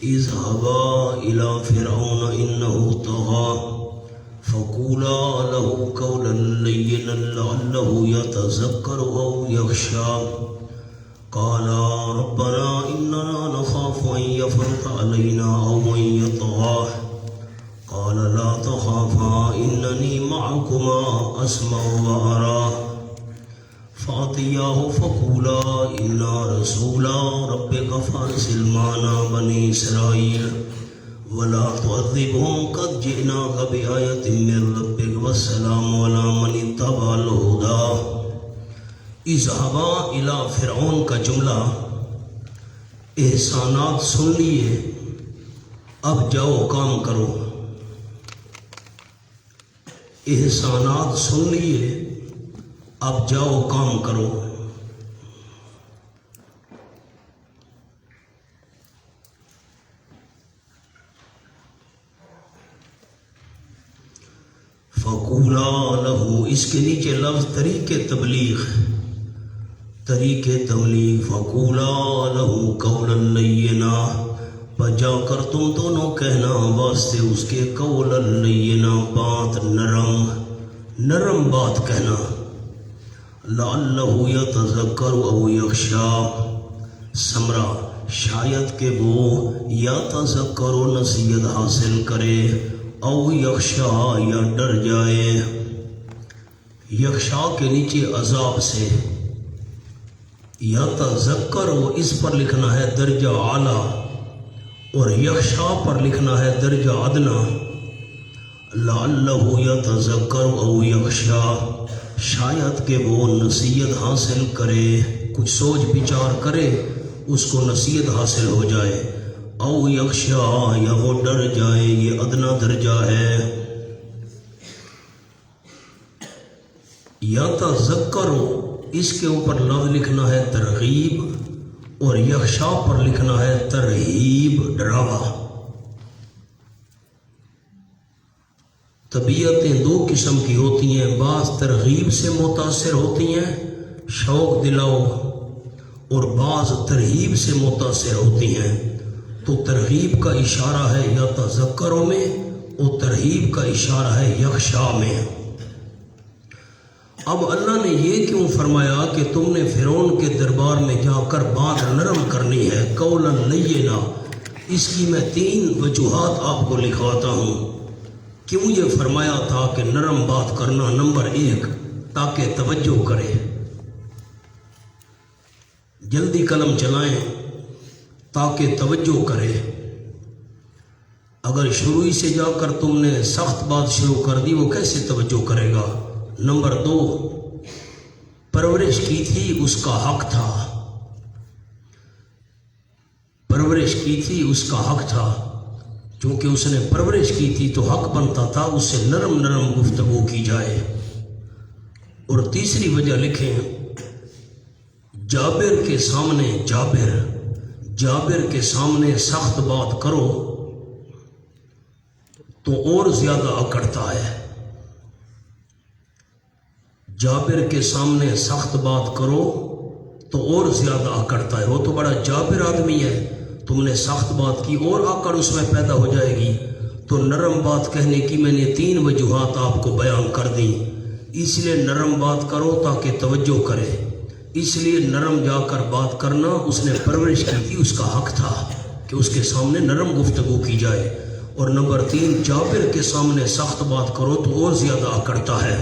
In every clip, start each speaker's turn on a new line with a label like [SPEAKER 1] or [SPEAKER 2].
[SPEAKER 1] اذهبا إلى فرعون إنه طغى فقولا له قولا لينا لعله يتذكر أو يخشى قالا ربنا إننا نخاف أن يفرط علينا أو أن يطغى قال لا تخافا إنني معكما أسمع وأرى فأتياه فقولا إنا رسولا ربك فارسل معنا بني إسرائيل ولا تعذبهم قد جئناك بآية من ربك والسلام على من اتبع الهدى اذهبا إلى فرعون کا جملہ احسانات سن لیے، اب جاؤ کام کرو. احسانات سن لیے، اب جاؤ کام کرو. فقولا لہو، اس کے نیچے لفظ طریق تبلیغ فقولا لہو قولا لینا، بجا کر تم دونوں کہنا واسطے اس کے قولا لینا، بات نرم بات کہنا. لعلہ یتذکر او یخشا، ثمرہ شاید کہ وہ یتذکر نصیحت حاصل کرے، او یخشا یا ڈر جائے. یخشا کے نیچے عذاب سے، یتذکر اس پر لکھنا ہے درجہ اعلیٰ اور یخشا پر لکھنا ہے درجہ ادنا. لعلہ یتذکر او یخشا، شاید کہ وہ نصیحت حاصل کرے، کچھ سوچ بچار کرے، اس کو نصیحت حاصل ہو جائے. او یخشا یا وہ ڈر جائے، یہ ادنا درجہ ہے. یتذکر اس کے اوپر لفظ لکھنا ہے ترغیب اور یخشا پر لکھنا ہے ترہیب، ڈراوا. طبیعتیں دو قسم کی ہوتی ہیں، بعض ترغیب سے متاثر ہوتی ہیں شوق دلاؤ، اور بعض ترہیب سے متاثر ہوتی ہیں. تو ترغیب کا اشارہ ہے یتذکر میں اور ترہیب کا اشارہ ہے یخشا میں. اب اللہ نے یہ کیوں فرمایا کہ تم نے فرعون کے دربار میں جا کر بات نرم کرنی ہے، قولا لینا؟ اس کی میں 3 وجوہات آپ کو لکھواتا ہوں. کیوں یہ فرمایا تھا کہ نرم بات کرنا؟ نمبر 1، تاکہ توجہ کرے، جلدی قلم چلائیں تاکہ توجہ کرے. اگر شروع ہی سے جا کر تم نے سخت بات شروع کر دی، وہ کیسے توجہ کرے گا؟ نمبر 2، پرورش کی تھی اس کا حق تھا، پرورش کی تھی اس کا حق تھا، چونکہ اس نے پرورش کی تھی تو حق بنتا تھا اس سے نرم گفتگو کی جائے. اور تیسری وجہ لکھیں، جابر کے سامنے سخت بات کرو تو اور زیادہ اکڑتا ہے. جابر کے سامنے سخت بات کرو تو اور زیادہ اکڑتا ہے. وہ تو بڑا جابر آدمی ہے، تم نے سخت بات کی اور آکڑ اس میں پیدا ہو جائے گی. تو نرم بات کہنے کی میں نے 3 وجوہات آپ کو بیان کر دیں. اس لیے نرم بات کرو تاکہ توجہ کرے، اس لیے نرم جا کر بات کرنا. اس نے پرورش کی تھی، اس کا حق تھا کہ اس کے سامنے نرم گفتگو کی جائے. اور نمبر 3، جابر کے سامنے سخت بات کرو تو اور زیادہ اکڑتا ہے.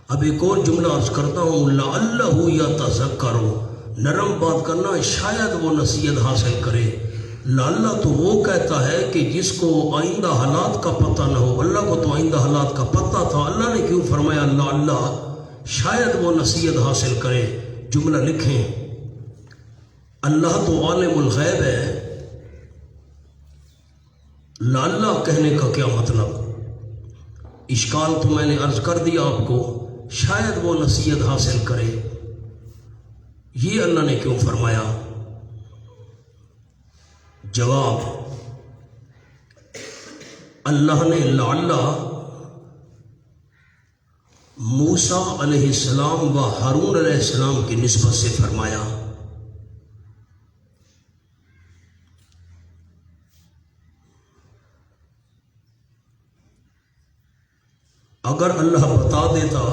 [SPEAKER 1] اب ایک اور جملہ عرض کرتا ہوں، لعلہ یتذکر، نرم بات کرنا شاید وہ نصیحت حاصل کرے. لعلہ تو وہ کہتا ہے کہ جس کو آئندہ حالات کا پتہ نہ ہو. اللہ کو تو آئندہ حالات کا پتہ تھا، اللہ نے کیوں فرمایا لعلہ؟ شاید وہ نصیحت حاصل کرے. جملہ لکھیں، اللہ تو عالم الغیب ہے، لعلہ کہنے کا کیا مطلب؟ اشکال تو میں نے عرض کر دیا آپ کو، شاید وہ نصیحت حاصل کرے. یہ اللہ نے کیوں فرمایا؟ جواب، اللہ نے لعلہ موسیٰ علیہ السلام و ہارون علیہ السلام کی نسبت سے فرمایا. اگر اللہ بتا دیتا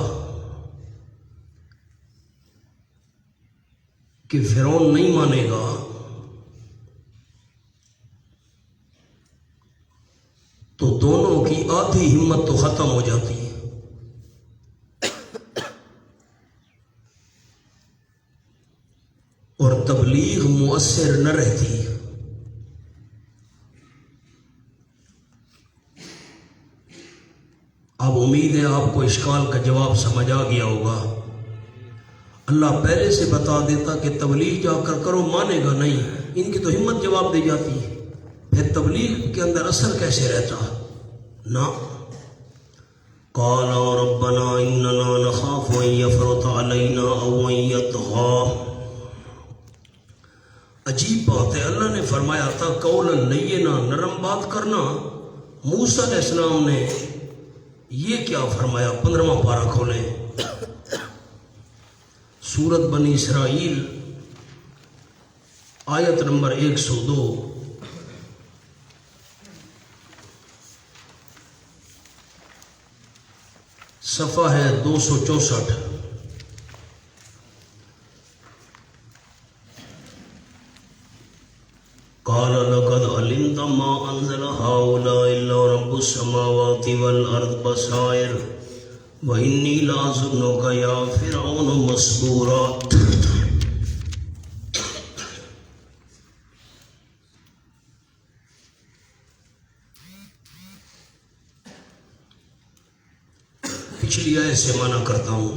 [SPEAKER 1] کہ فرعون نہیں مانے گا تو دونوں کی آدھی ہمت تو ختم ہو جاتی ہے۔ اور تبلیغ مؤثر نہ رہتی۔ اب امید ہے آپ کو اشکال کا جواب سمجھ آ گیا ہوگا۔ اللہ پہلے سے بتا دیتا کہ تبلیغ جا کر کرو، مانے گا نہیں، ان کی تو ہمت جواب دے جاتی ہے، پھر تبلیغ کے اندر اثر کیسے رہتا؟ نہ۔ قال ربنا اننا نخاف ان يفرط علينا او ان يطغى۔ عجیب بات ہے، اللہ نے فرمایا تھا قولا لینا، نرم بات کرنا۔ موسیٰ علیہ السلام نے یہ کیا فرمایا؟ 15واں پارہ کھولیں، سورت بنی اسرائیل آیت نمبر 102۔ صفحہ ہے 264۔ قال لقد علمت ما انزل هؤلاء الا رب السماوات والارض بصائر واني لاظنك يا فرعون مسبورا۔ پچھلی آیت سے معنی کرتا ہوں۔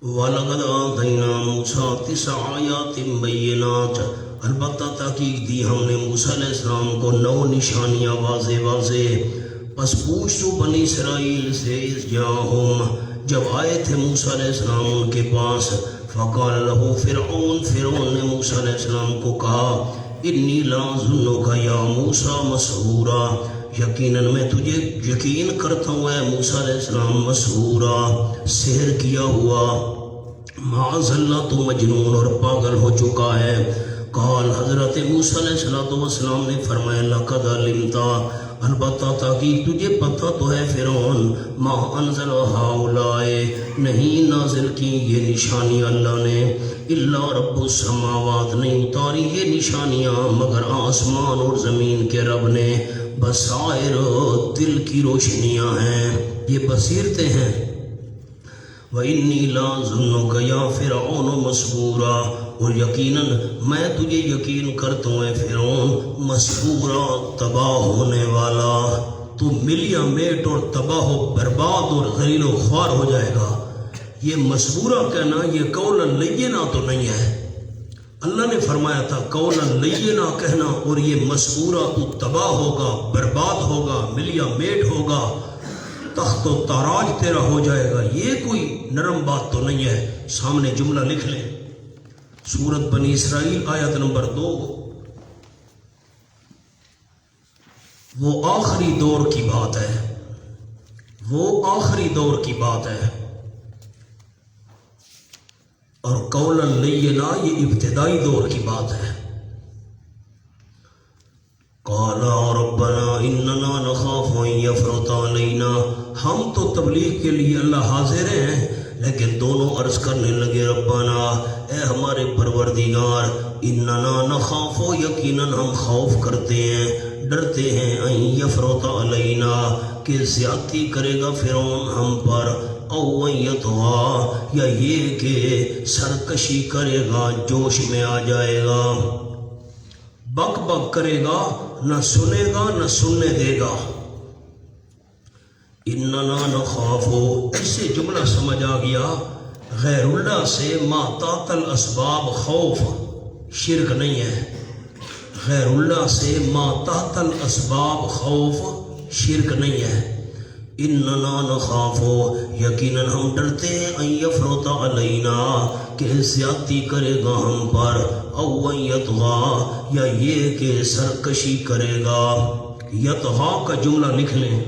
[SPEAKER 1] وَلَقَدْ آتَيْنَا مُوسَىٰ 9 آیات بینات، البتہ تحقیق دی ہم نے موسیٰ علیہ السلام کو 9 نشانیاں واضح واضح۔ پس پوچھ تو بنی اسرائیل سے اذ جاءہم، جب آئے تھے موسیٰ علیہ السلام ان کے پاس، فقال لہ فرعون، فرعون نے موسیٰ علیہ السلام کو کہا، انی لاظنک یا موسیٰ مسحورا، یقیناً میں تجھے یقین کرتا ہوں اے موسیٰ علیہ السلام مسحورا، سحر کیا ہوا، معاذ اللہ تو مجنون اور پاگل ہو چکا ہے۔ قال، حضرت موسیٰ علیہ السلام نے فرمایا، لقد علمت، البتہ تحقیق تجھے پتہ تو ہے فرعون، ما انزل ہؤلاء، نہیں نازل کی یہ نشانی اللہ نے، الا رب السماوات، نہیں اتاری یہ نشانیاں مگر آسمان اور زمین کے رب نے، بصائر، دل کی روشنیاں ہیں، یہ بصیرتیں ہیں۔ وَإِنِّي لَأَظُنُّكَ يَا فِرْعَوْنُ مَسْحُورًا، اور یقیناً میں تجھے یقین کرتا ہوں اے فرعون مسحورا، تباہ ہونے والا، تو ملیا میٹ اور تباہ و برباد اور غلیل و خوار ہو جائے گا۔ یہ مسحورا کہنا یہ قولا لینا تو نہیں ہے، اللہ نے فرمایا تھا قولا لینا کہنا، اور یہ مسحورا تو تباہ ہوگا، برباد ہوگا، ملیا میٹ ہوگا، تخت و تاراج تیرا ہو جائے گا، یہ کوئی نرم بات تو نہیں ہے۔ سامنے جملہ لکھ لیں، سورت بنی اسرائیل آیت نمبر 2۔ وہ آخری دور کی بات ہے، وہ آخری دور کی بات ہے، اور قولا لینا یہ ابتدائی دور کی بات ہے۔ قال ربنا اننا نخاف ان يفرط علينا، ہم تو تبلیغ کے لیے اللہ حاضر ہیں، لیکن دونوں عرض کرنے لگے، ربنا، اے ہمارے پروردگار، اننا نخاف، یقیناً ہم خوف کرتے ہیں، ڈرتے ہیں، ان یفرط علینا، کہ زیادتی کرے گا فرعون ہم پر، او ان یطغی، یا یہ کہ سرکشی کرے گا، جوش میں آ جائے گا، بک بک کرے گا، نہ سنے گا نہ سننے دے گا۔ اننا نخاف، اس سے جملہ سمجھ آ گیا، غیر اللہ سے ما تحت الاسباب خوف شرک نہیں ہے، غیر اللہ سے ما تحت الاسباب خوف شرک نہیں ہے۔ اننا نخاف، یقیناً ہم ڈرتے ہیں، ان یفرط علینا، کہ زیادتی کرے گا ہم پر، او ان یطغی، یا یہ کہ سرکشی کرے گا۔ یطغی کا جملہ لکھ لیں،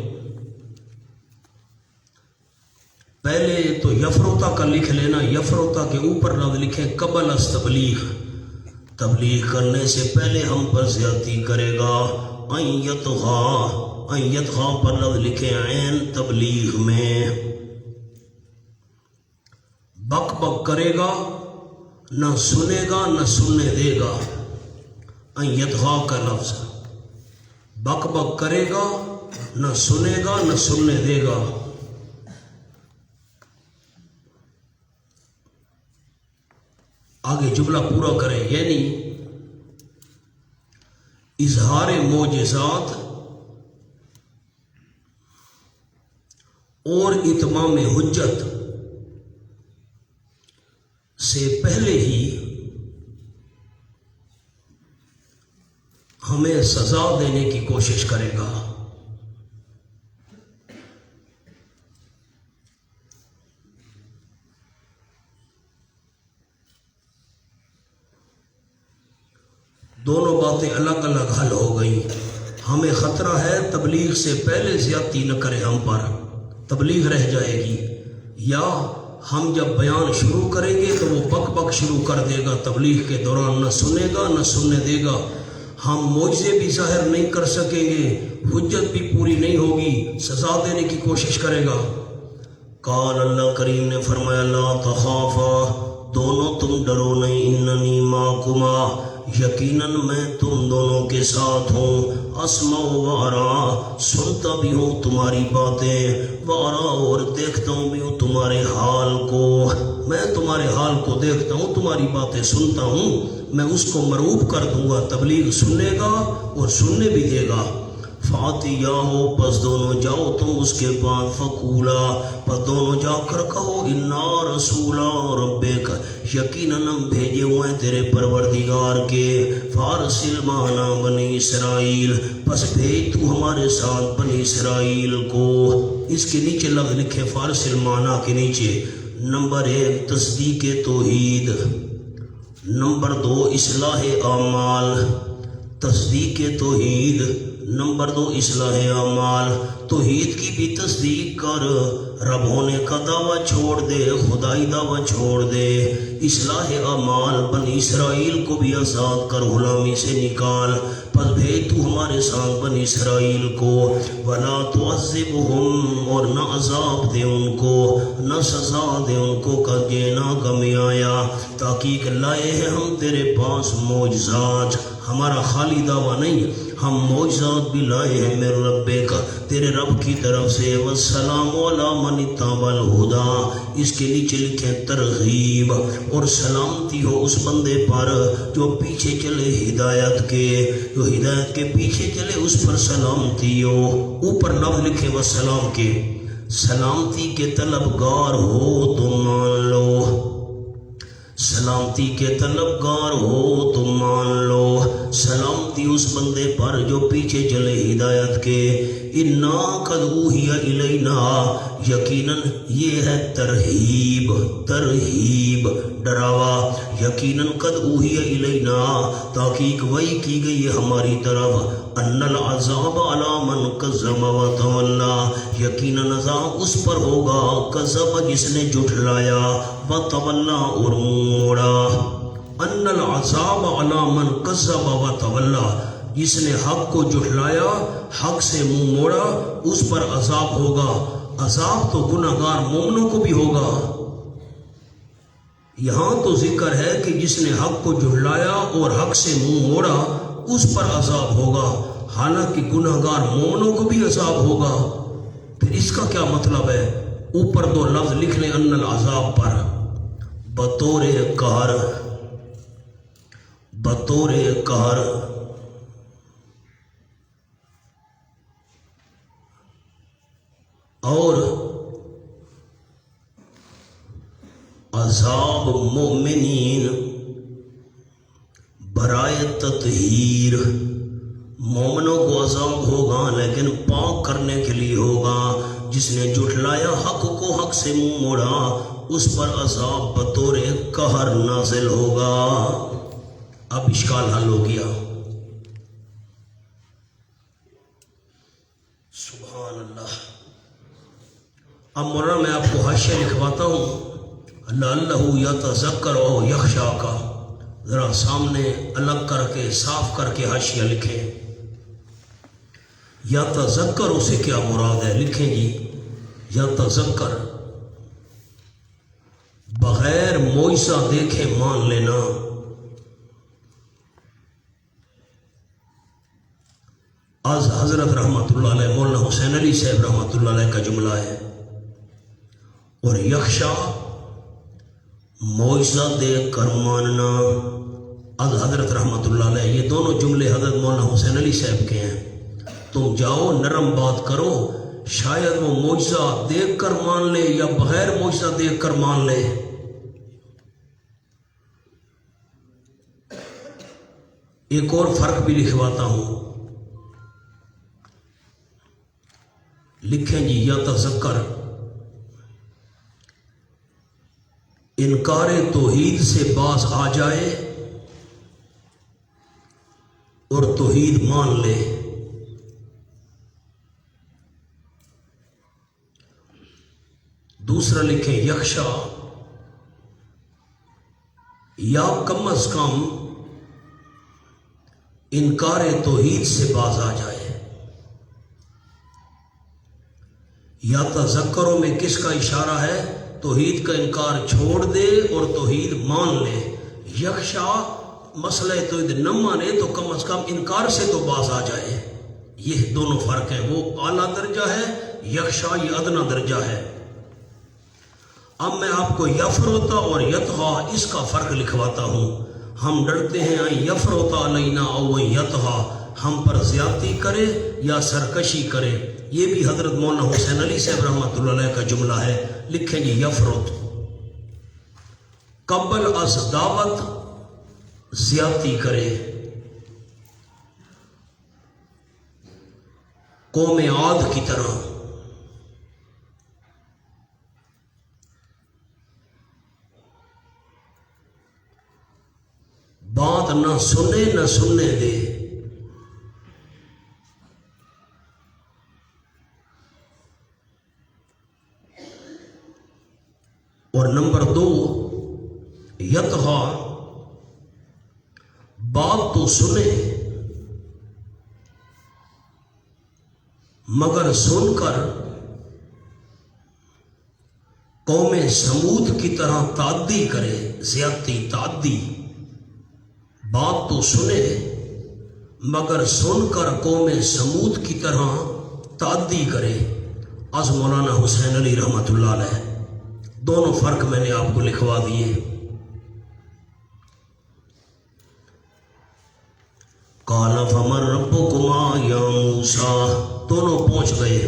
[SPEAKER 1] پہلے تو یفرطہ کا لکھ لینا، یفرطہ کے اوپر لفظ لکھیں قبل از تبلیغ، تبلیغ کرنے سے پہلے ہم پر زیادتی کرے گا۔ ان یطغی، یتغا پر لفظ لکھے عین تبلیغ میں، بک بک کرے گا نہ سنے گا نہ سننے دے گا، یتغا کا لفظ بک بک کرے گا نہ سنے گا نہ سننے دے گا۔ آگے جملہ پورا کریں، یعنی اظہار معجزات اور اتمام حجت سے پہلے ہی ہمیں سزا دینے کی کوشش کرے گا۔ دونوں باتیں الگ الگ حل ہو گئیں۔ ہمیں خطرہ ہے تبلیغ سے پہلے زیادتی نہ کرے ہم پر، تبلیغ رہ جائے گی، یا ہم جب بیان شروع کریں گے تو وہ بک بک شروع کر دے گا، تبلیغ کے دوران نہ سنے گا نہ سننے دے گا، ہم معجزے بھی ظاہر نہیں کر سکیں گے، حجت بھی پوری نہیں ہوگی، سزا دینے کی کوشش کرے گا۔ قال اللہ کریم نے فرمایا لا تخافا، دونوں تم ڈرو نہیں، اننی معکما، یقیناً میں تم دونوں کے ساتھ ہوں، اسمع و ارا، سنتا بھی ہوں تمہاری باتیں، وارا، اور دیکھتا ہوں بھی ہوں تمہارے حال کو، میں تمہارے حال کو دیکھتا ہوں، تمہاری باتیں سنتا ہوں، میں اس کو مرعوب کر دوں گا، تبلیغ سننے گا اور سننے بھی دے گا۔ فاتیاہو، پس دونوں جاؤ تم اس کے بعد، فقولا، پس دونوں جا کر کہو، انا رسولا ربک، یقیناً ہم بھیجے ہوئے ہیں تیرے پروردگار کے، فارسل معنا بنی اسرائیل، پس بھیج تو ہمارے ساتھ بنی اسرائیل کو۔ اس کے نیچے لفظ لکھے فارسل معنا کے نیچے، نمبر 1 تصدیق توحید، نمبر 2 اصلاح اعمال، تصدیق توحید، نمبر 2 اصلاح اعمال، توحید کی بھی تصدیق کر، رب ہونے کا دعویٰ چھوڑ دے، خدائی دعویٰ چھوڑ دے، اصلاح اعمال، بنی اسرائیل کو بھی آزاد کر، غلامی سے نکال، پس بھیج تو ہمارے ساتھ بنی اسرائیل کو، ولا تعذبہم، اور نہ عذاب دے ان کو، نہ سزا دے ان کو، کہ جینا کمی آیا، تحقیق لائے ہیں ہم تیرے پاس معجزات، ہمارا خالی دعویٰ نہیں، ہم معجزات بھی لائے ہیں میرے رب کا، تیرے رب کی طرف سے، والسلام علی من اتبع الہدی، اس کے نیچے لکھیں ترغیب، اور سلامتی ہو اس بندے پر جو پیچھے چلے ہدایت کے، جو ہدایت کے پیچھے چلے اس پر سلامتی ہو، اوپر لفظ لکھے والسلام کے، سلامتی کے طلبگار ہو تو مان لو، سلامتی کے طلبگار ہو تو مان لو، سلامتی اس بندے پر جو پیچھے چلے ہدایت کے، انا قد اوحی الینا، یقیناً یہ ہے ترہیب، ترہیب ڈراوا، یقیناً قد اوحی الینا، تحقیق وحی کی گئی ہے ہماری طرف، ان العذاب علی من کذب وتولی، یقیناً عذاب اس پر ہوگا، کذب جس نے جھٹلایا، وتولی اور منہ موڑا، ان العذاب علی من کذب وتولی، جس نے حق کو جھٹلایا، حق سے منہ موڑا، اس پر عذاب ہوگا، عذاب تو گناہگار مومنوں کو بھی ہوگا۔ یہاں تو ذکر ہے کہ جس نے حق کو جھٹلایا اور حق سے منہ موڑا اس پر عذاب ہوگا، حالانکہ گناہگار مومنوں کو بھی عذاب ہوگا۔ پھر اس کا کیا مطلب ہے؟ اوپر 2 لفظ لکھ لیں ان العذاب پر، بطور قہر، بطور قہر، اور عذاب مومنین برائے تطہیر، مومنوں کو عذاب ہوگا لیکن پاک کرنے کے لیے ہوگا، جس نے جھٹلایا حق کو، حق سے منہ موڑا، اس پر عذاب بطور قہر نازل ہوگا۔ اب اشکال حل ہو گیا، سبحان اللہ۔ اب مولانا میں آپ کو حاشیہ لکھواتا ہوں، لعلہ یتذکر او یخشی کا، ذرا سامنے الگ کر کے صاف کر کے حاشیہ لکھیں۔ یا تذکر سے کیا مراد ہے؟ لکھیں جی یا تذکر، بغیر معجزہ دیکھے مان لینا۔ آج حضرت رحمۃ اللہ علیہ مولانا حسین علی صاحب رحمۃ اللہ علیہ کا جملہ ہے، اور یخشا معجزہ دیکھ کر ماننا۔ آج حضرت رحمۃ اللہ علیہ، یہ دونوں جملے حضرت مولانا حسین علی صاحب کے ہیں۔ تم جاؤ نرم بات کرو، شاید وہ معجزہ دیکھ کر مان لے یا بغیر معجزہ دیکھ کر مان لے۔ ایک اور فرق بھی لکھواتا ہوں، لکھیں جی یا تذکر، انکار توحید سے باز آ جائے اور توحید مان لے۔ دوسرا لکھیں یخشا، یا کم از کم انکار توحید سے باز آ جائے۔ یا تذکروں میں کس کا اشارہ ہے؟ توحید کا انکار چھوڑ دے اور توحید مان لے۔ یخشا مسئلہ توحید نہ مانے تو کم از کم انکار سے تو باز آ جائے۔ یہ دونوں فرق ہیں، وہ اعلیٰ درجہ ہے، یخشا یہ ادنا درجہ ہے۔ اب میں آپ کو یفرطا اور یطغا اس کا فرق لکھواتا ہوں۔ ہم ڈرتے ہیں یفرطا علینا او یطغا، ہم پر زیادتی کرے یا سرکشی کرے۔ یہ بھی حضرت مولانا حسین علی صاحب رحمۃ اللہ علیہ کا جملہ ہے۔ لکھیں جی یفرط، قبل از دعوت زیادتی کرے۔ قوم عاد کی طرح، بات نہ سنے نہ سننے دے۔ اور نمبر 2 یطغا، بات تو سنے مگر سن کر قوم سمود کی طرح تعدی کرے، زیادتی تعدی۔ بات تو سنے مگر سن کر قوم سمود کی طرح تعدی کرے۔ از مولانا حسین علی رحمۃ اللہ علیہ، دونوں فرق میں نے آپ کو لکھوا دیے۔ قال فمن ربکما یا موسیٰ، دونوں پہنچ گئے،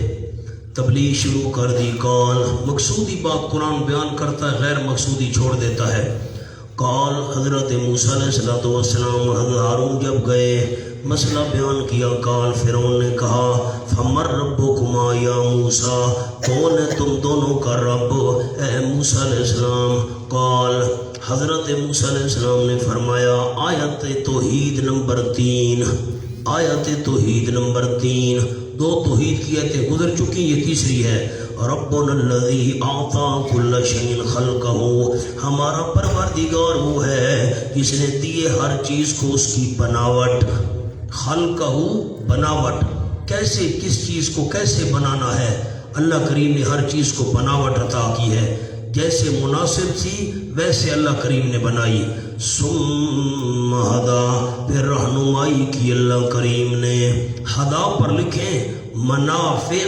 [SPEAKER 1] تبلیغ شروع کر دی۔ قال، مقصودی بات قرآن بیان کرتا ہے، غیر مقصودی چھوڑ دیتا ہے۔ قال، حضرت موسیٰ علیہ السلام اور حضرت ہارون جب گئے مسئلہ بیان کیا، قال فرعون نے کہا فمن ربکما یا موسیٰ، کون ہے تم دونوں کا رب اے موسیٰ علیہ السلام؟ قال، حضرت موسیٰ علیہ السلام نے فرمایا، آیت توحید نمبر 3، آیت توحید نمبر 3، 2 توحید کی آیتیں گزر چکی، یہ تیسری ہے۔ ربنا الذی اعطی کل شیء خلقہ، ہمارا پروردگار وہ ہے جس نے دیے ہر چیز کو اس کی بناوٹ۔ خلقہ، بناوٹ، کیسے، کس چیز کو کیسے بنانا ہے؟ اللہ کریم نے ہر چیز کو بناوٹ عطا کی ہے، جیسے مناسب تھی ویسے اللہ کریم نے بنائی۔ ثم ہدا، پھر رہنمائی کی اللہ کریم نے۔ ہدا پر لکھیں منافع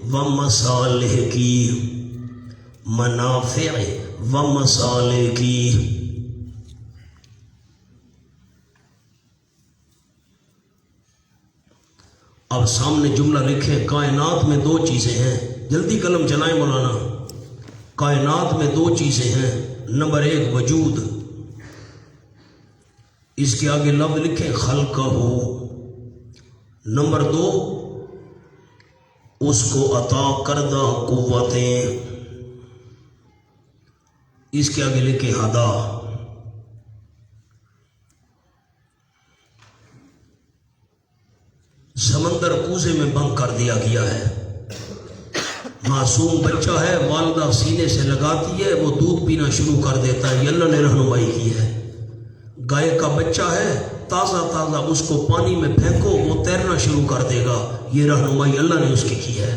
[SPEAKER 1] و مصالح کی، منافع و مصالح کی۔ اب سامنے جملہ لکھیں، کائنات میں 2 چیزیں ہیں، جلدی قلم چلائیں مولانا۔ کائنات میں 2 چیزیں ہیں، نمبر 1 وجود، اس کے آگے لفظ لکھیں خلقہ ہو۔ نمبر 2 اس کو عطا کردہ قوتیں، اس کے آگے لکھیں ہدا۔ سمندر کوزے میں بند کر دیا گیا ہے، معصوم بچہ ہے، والدہ سینے سے لگاتی ہے، وہ دودھ پینا شروع کر دیتا ہے، یہ اللہ نے رہنمائی کی ہے۔ گائے کا بچہ ہے تازہ تازہ اس کو پانی میں پھینکو وہ تیرنا شروع کر دے گا، یہ رہنمائی اللہ نے اس کی کی ہے۔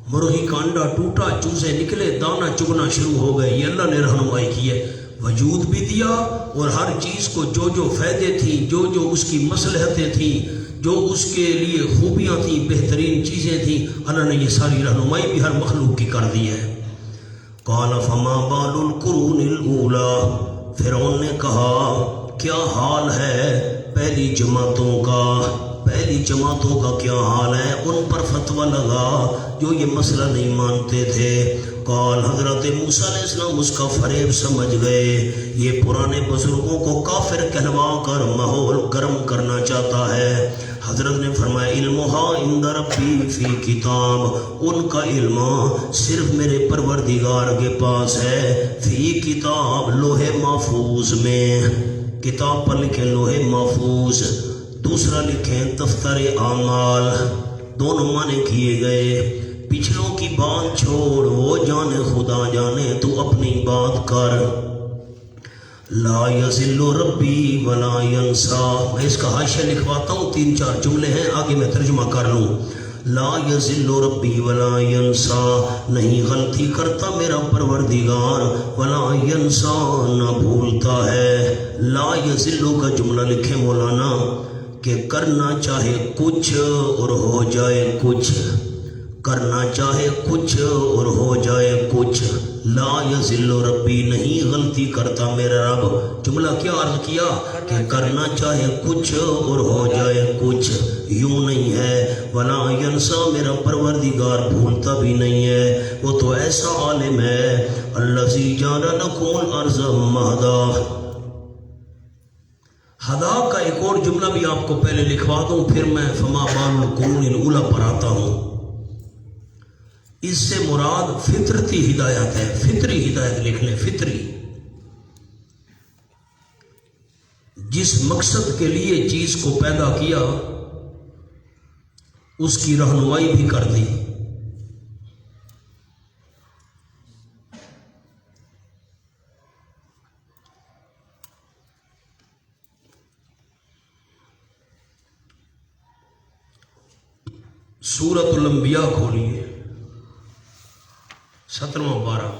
[SPEAKER 1] مرغی کا انڈا ٹوٹا، چوزے نکلے، دانا چگنا شروع ہو گئے، یہ اللہ نے رہنمائی کی ہے۔ وجود بھی دیا اور ہر چیز کو جو جو فائدے تھیں، جو جو اس کی مصلحتیں تھیں، جو اس کے لیے خوبیاں تھیں، بہترین چیزیں تھیں، اللہ نے یہ ساری رہنمائی بھی ہر مخلوق کی کر دی ہے۔ قال فما بال القرون الاولی، فرعون نے کہا کیا حال ہے پہلی جماعتوں کا، پہلی جماعتوں کا کیا حال ہے، ان پر فتویٰ لگا جو یہ مسئلہ نہیں مانتے تھے۔ قال حضرت موسیٰ علیہ السلام اس کا فریب سمجھ گئے، یہ پرانے بزرگوں کو کافر کہلوا کر ماحول گرم کرنا چاہتا ہے۔ حضرت نے فرمایا علمھا عند ربی فی کتاب، ان کا علم صرف میرے پروردگار کے پاس ہے، فی کتاب لوح محفوظ میں، کتاب پر لکھیں لوح محفوظ، دوسرا لکھیں دفتر اعمال، دونوں معنی کیے گئے۔ پچھلوں کی بات چھوڑ، وہ جانے خدا جانے، تو اپنی بات کر۔ لا یضل ربی ولا ینسا، میں اس کا حاشیہ لکھواتا ہوں، 3-4 جملے ہیں، آگے میں ترجمہ کر لوں۔ لا یضل ربی ولا ینسا، نہیں غلطی کرتا میرا پروردگار، ولا ینسا، نہ بھولتا ہے۔ لا یضل کا جملہ لکھے مولانا کہ کرنا چاہے کچھ اور ہو جائے کچھ، کرنا چاہے کچھ اور ہو جائے کچھ۔ لا یضل ربی، نہیں غلطی کرتا میرا رب۔ جملہ کیا عرض کیا کہ کرنا چاہے کچھ اور ہو جائے کچھ، یوں نہیں ہے۔ ولا ینسا، میرا پروردگار بھولتا بھی نہیں ہے، وہ تو ایسا عالم ہے۔ الذی جعل لکم الارض مہدا، ہدا کا ایک اور جملہ بھی آپ کو پہلے لکھوا دوں، پھر میں فما بال القرون الاولی پر آتا ہوں۔ اس سے مراد فطرتی ہدایت ہے، فطری ہدایت لکھ لیں، فطری، جس مقصد کے لیے چیز کو پیدا کیا اس کی رہنمائی بھی کر دی۔ سورۃ الانبیاء کھولیے، 17واں پارہ،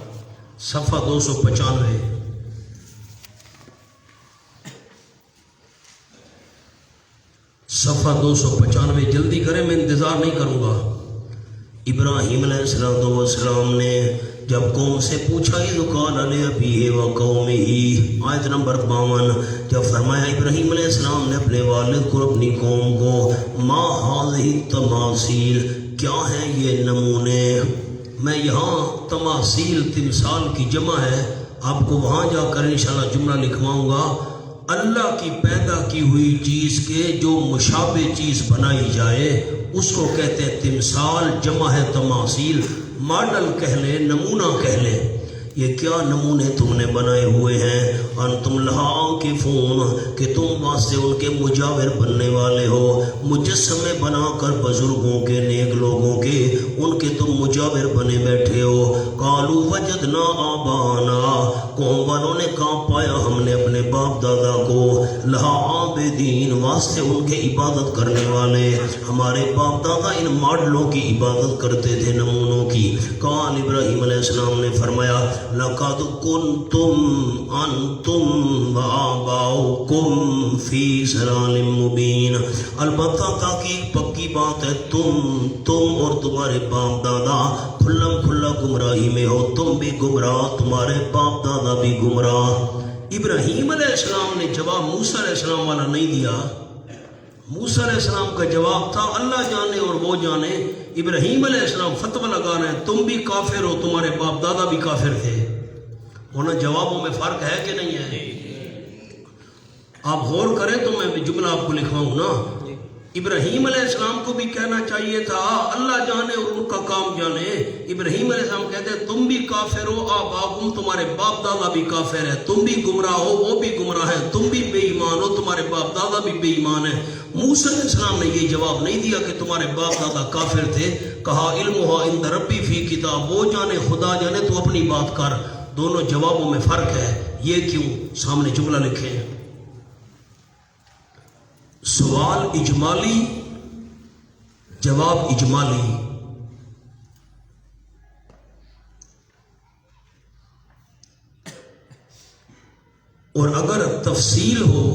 [SPEAKER 1] صفحہ 295۔ صفحہ 295، جلدی کریں، میں انتظار نہیں کروں گا۔ ابراہیم علیہ السلام نے جب قوم سے پوچھا، اذ قال لأبیہ وقومہ، آیت نمبر 52، جب فرمایا ابراہیم علیہ السلام نے اپنے والد کو، اپنی قوم کو، ما ہذہ التماثیل، کیا ہیں یہ نمونے۔ میں یہاں تماثیل تمثال کی جمع ہے، آپ کو وہاں جا کر انشاءاللہ جملہ لکھواؤں گا۔ اللہ کی پیدا کی ہوئی چیز کے جو مشابہ چیز بنائی جائے اس کو کہتے ہیں تمثال، جمع ہے تماثیل، ماڈل کہہ لیں، نمونہ کہہ لیں۔ یہ کیا نمونے تم نے بنائے ہوئے ہیں، انتم لہا عاکفون، کہ تم واسطے ان کے مجاور بننے والے ہو، مجسمے بنا کر بزرگوں کے، نیک لوگوں کے، ان کے تم مجاور بنے بیٹھے ہو۔ قالوا وجدنا آبانا، قوم والوں نے کہا پایا ہم نے اپنے باپ دادا کو، لہا عابدین، واسطے ان کے عبادت کرنے والے، ہمارے باپ دادا ان ماڈلوں کی عبادت کرتے تھے، نمونوں کی۔ قال ابراہیم علیہ السلام نے فرمایا لقد کنتم انتم وآباؤکم فی ضلال مبین، البتہ تحقیق پکی بات ہے تم اور تمہارے باپ دادا کھلم کھلا گمراہی میں ہو، تم بھی گمراہ، تمہارے باپ دادا بھی گمراہ۔ ابراہیم علیہ السلام نے جواب موسیٰ علیہ السلام والا نہیں دیا۔ موسیٰ علیہ السلام کا جواب تھا اللہ جانے اور وہ جانے، ابراہیم علیہ السلام فتویٰ لگا رہے ہیں تم بھی کافر ہو، تمہارے باپ دادا بھی کافر تھے۔ ہونا جوابوں میں فرق ہے کہ نہیں ہے؟ آپ غور کریں تو میں جملہ آپ کو لکھواؤں نا۔ ابراہیم علیہ السلام کو بھی کہنا چاہیے تھا اللہ جانے اور ان کا کام جانے، ابراہیم علیہ السلام کہتے ہیں تم بھی کافر ہو، آباؤکم، تمہارے باپ دادا بھی کافر ہے، تم بھی گمراہ ہو، وہ بھی گمراہ ہے، تم بھی بے ایمان ہو، تمہارے باپ دادا بھی بے ایمان ہے۔ موسیٰ علیہ السلام نے یہ جواب نہیں دیا کہ تمہارے باپ دادا کافر تھے، کہا علمھا عند ربی فی کتاب، وہ جانے خدا جانے، تو اپنی بات کر۔ دونوں جوابوں میں فرق ہے، یہ کیوں؟ سامنے جملہ لکھیں۔ سوال اجمالی، جواب اجمالی۔ اور اگر تفصیل ہو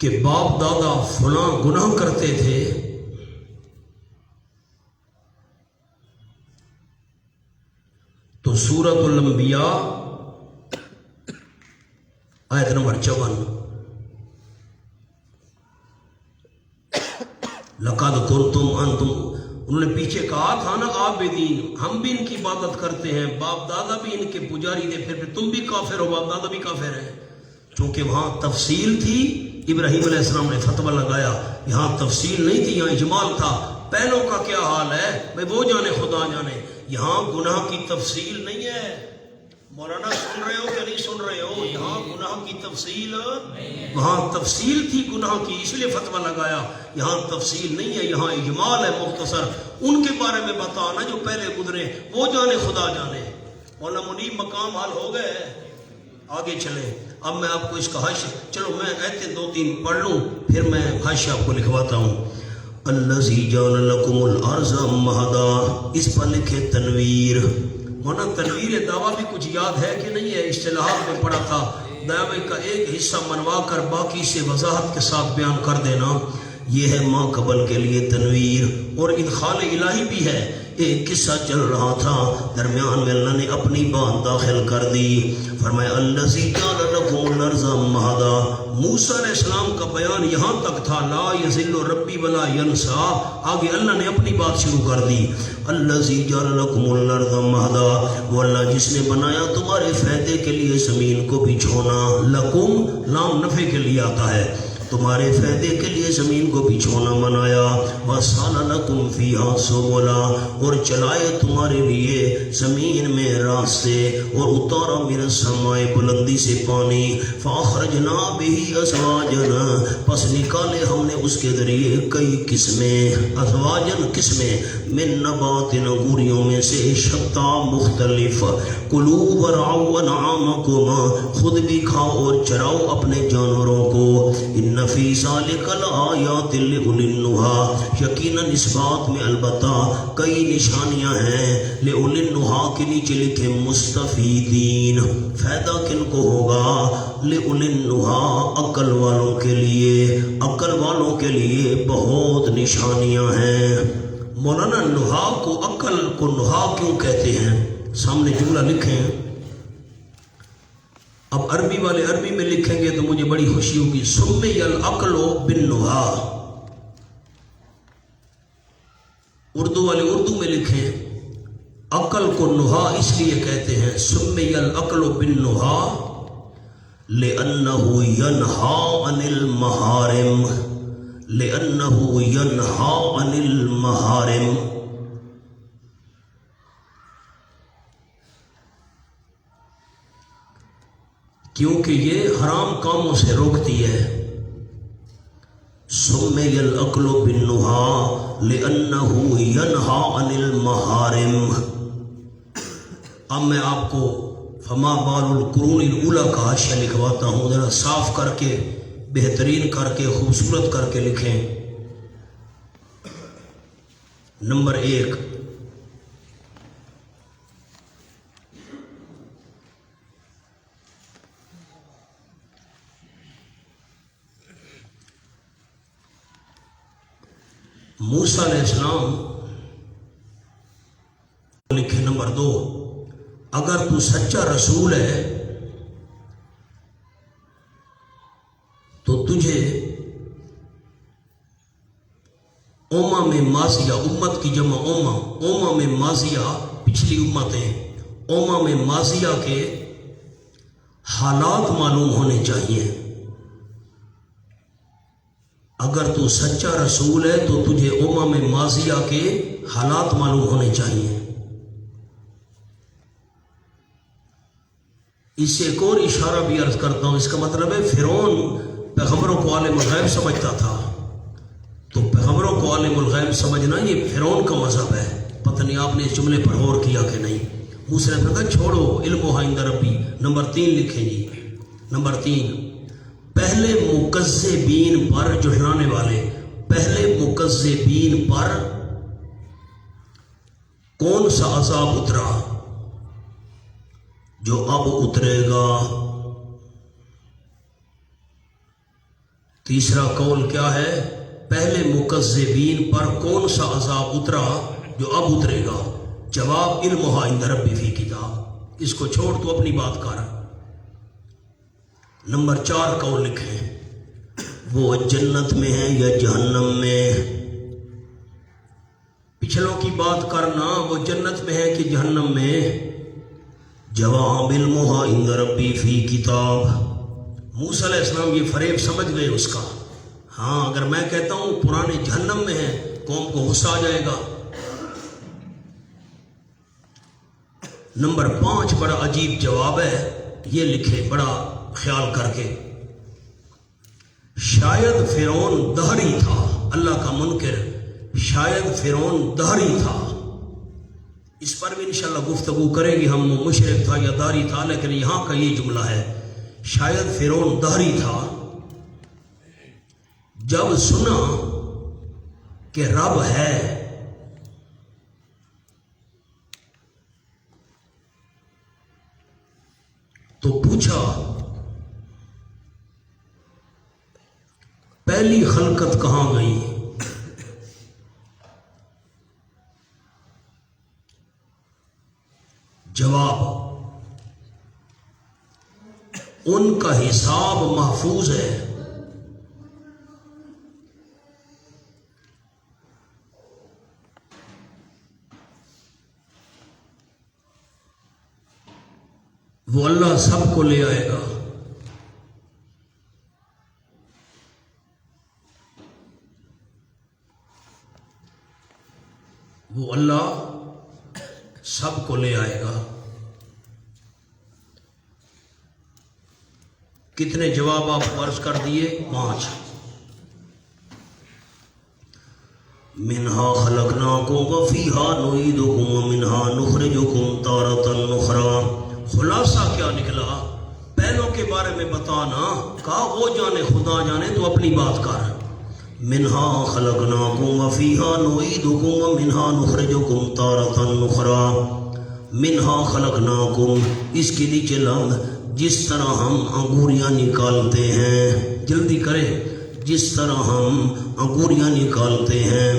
[SPEAKER 1] کہ باپ دادا فلاں گناہ کرتے تھے، تو سورۃ الانبیاء آیت نمبر 54، لقد کنتم انتم، انہوں نے پیچھے کہا تھا نا عابدین، ہم بھی ان کی عبادت کرتے ہیں، باپ دادا بھی ان کے پجاری تھے، پھر تم بھی کافر ہو، باپ دادا بھی کافر ہیں۔ چونکہ وہاں تفصیل تھی، ابراہیم علیہ السلام نے فتویٰ لگایا، یہاں تفصیل نہیں تھی، یہاں اجمال تھا۔ پہلوں کا کیا حال ہے بھائی وہ جانے خدا جانے، یہاں گناہ کی تفصیل نہیں ہے۔ مولانا سن رہے ہو کہ نہیں سن رہے ہو؟ یہاں گناہ کی تفصیل، وہاں تفصیل تھی گناہ کی، اس لیے فتویٰ لگایا، یہاں تفصیل نہیں ہے، یہاں اجمال ہے مختصر۔ ان کے بارے میں بتانا جو پہلے گزرے، وہ جانے خدا جانے۔ مولانا منیب مقام حل ہو گئے، آگے چلیں۔ اب میں آپ کو اس کا حاشیہ، چلو میں ایتیں 2-3 پڑھ لوں، پھر میں حاشیہ آپ کو لکھواتا ہوں۔ الذی جعل لکم الارض مہدا، اس پر لکھے تنویر۔ مولانا تنویر دعویٰ بھی کچھ یاد ہے کہ نہیں ہے؟ اصطلاحات میں پڑھا تھا، دعوے کا ایک حصہ منوا کر باقی سے وضاحت کے ساتھ بیان کر دینا، یہ ہے ماں قبل کے لیے تنویر۔ اور ادخال الہی بھی ہے، ایک قصہ چل رہا تھا، درمیان میں اللہ نے اپنی بات داخل کر دی، فرمایا الذی جعل لکم الارض مہدا۔ موسیٰ علیہ السلام کا بیان یہاں تک تھا، لا یضل ربی ولا ینسیٰ، آگے اللہ نے اپنی بات شروع کر دی، الذی جعل لکم الارض مہدا، وہ اللہ جس نے بنایا تمہارے فائدے کے لیے زمین کو بچھونا، لکم لام نفع کے لیے آتا ہے، تمہارے فائدے کے لیے زمین کو بچھونا بنایا، وَسَالَ لَكُمْ فِيهَا سُبُلًا، اور چلائے تمہارے لیے زمین میں راستے، اور اتارا من السماء بلندی سے پانی، فَأَخْرَجْنَا بِهِ أَزْوَاجًا، پس نکالے ہم نے اس کے ذریعے کئی قسمیں، ازواجن قسمیں، من نبات انگوریوں میں سے، شتا مختلف، کلوا ورعوا انعامکم، خود بھی کھاؤ اور چراؤ اپنے جانوروں کو، ان فی ذلک لآیات لأولی النہی، یقیناً اس بات میں البتہ کئی نشانیاں ہیں، لأولی النہی کے نیچے لکھے مستفیدین، فائدہ کن کو ہوگا؟ لأولی النہی، عقل والوں کے لیے، عقل والوں کے لیے بہت نشانیاں ہیں۔ مولانا نہا کو عقل کو نہا کیوں کہتے ہیں؟ سامنے جملہ لکھیں، اب عربی والے عربی میں لکھیں گے تو مجھے بڑی خوشی ہوگی، سمی العقل بالنہا، اردو والے اردو میں لکھیں، عقل کو نہا اس لیے کہتے ہیں، سمی العقل بالنہا لأنہ ینہا عن المحارم، لأنہ ینہا عن المحارم، کیونکہ یہ حرام کاموں سے روکتی ہے۔ سمی العقل بالنہی لأنہ ینہا عن المحارم۔ اب میں آپ کو فما بال القرون الاولی کا حاشیہ لکھواتا ہوں، ذرا صاف کر کے، بہترین کر کے، خوبصورت کر کے لکھیں۔ نمبر 1، موسیٰ علیہ السلام لکھے۔ نمبر 2، اگر تو سچا رسول ہے تو تجھے امم ماضیہ، امت کی جمع امم ماضیہ، پچھلی امتیں، امم ماضیہ کے حالات معلوم ہونے چاہیے۔ اگر تو سچا رسول ہے تو تجھے امم ماضیہ کے حالات معلوم ہونے چاہیے۔ اس سے ایک اور اشارہ بھی عرض کرتا ہوں، اس کا مطلب ہے فرعون پیغمبروں کو عالم الغیب سمجھتا تھا، تو پیغمبروں کو عالم الغیب سمجھنا یہ فرعون کا مذہب ہے۔ پتہ نہیں آپ نے اس جملے پر غور کیا کہ نہیں؟ موسیٰ نے کہا چھوڑو، علم عند ربی۔ نمبر 3 لکھیں جی، نمبر 3، پہلے مکذبین پر، جھٹلانے والے، پہلے مکذبین پر کون سا عذاب اترا جو اب اترے گا؟ تیسرا قول کیا ہے؟ پہلے مکذبین پر کون سا عذاب اترا جو اب اترے گا؟ جواب علمھا عند ربی فی کتاب، اس کو چھوڑ تو اپنی بات کر۔ نمبر 4 قول لکھیں، وہ جنت میں ہے یا جہنم میں؟ پچھلوں کی بات کرنا، وہ جنت میں ہے کہ جہنم میں؟ جواب علمھا عند ربی فی کتاب۔ موسیٰ علیہ السلام یہ فریب سمجھ گئے اس کا۔ ہاں اگر میں کہتا ہوں پرانے جہنم میں ہے، قوم کو غصہ آ جائے گا۔ نمبر 5 بڑا عجیب جواب ہے، یہ لکھے بڑا خیال کر کے، شاید فرعون دہری تھا، اللہ کا منکر، شاید فرعون دہری تھا۔ اس پر بھی انشاءاللہ گفتگو کریں گے ہم، مشرک تھا یا دہری تھا، لیکن یہاں کا یہ جملہ ہے، شاید فرعون دہری تھا۔ جب سنا کہ رب ہے تو پوچھا پہلی خلقت کہاں گئی؟ جواب، ان کا حساب محفوظ ہے۔ وہ اللہ سب کو لے آئے گا۔ وہ اللہ سب کو لے آئے گا۔ کتنے جواب آپ عرض کر دیے؟ 5۔ منہا خلقناکم وفیہا نعیدکم ومنہا نخرجکم تارۃ اخری۔ خلاصہ کیا نکلا؟ پہلوں کے بارے میں بتانا، کہا وہ جانے خدا جانے، تو اپنی بات کر۔ منہا خلقناکم وفیہا نعیدکم ومنہا نخرجکم تارۃ اخری۔ منہا خلقناکم، اس کے نیچے لفظ جس طرح ہم انگوریاں نکالتے ہیں، جلدی کریں، جس طرح ہم انگوریاں نکالتے ہیں،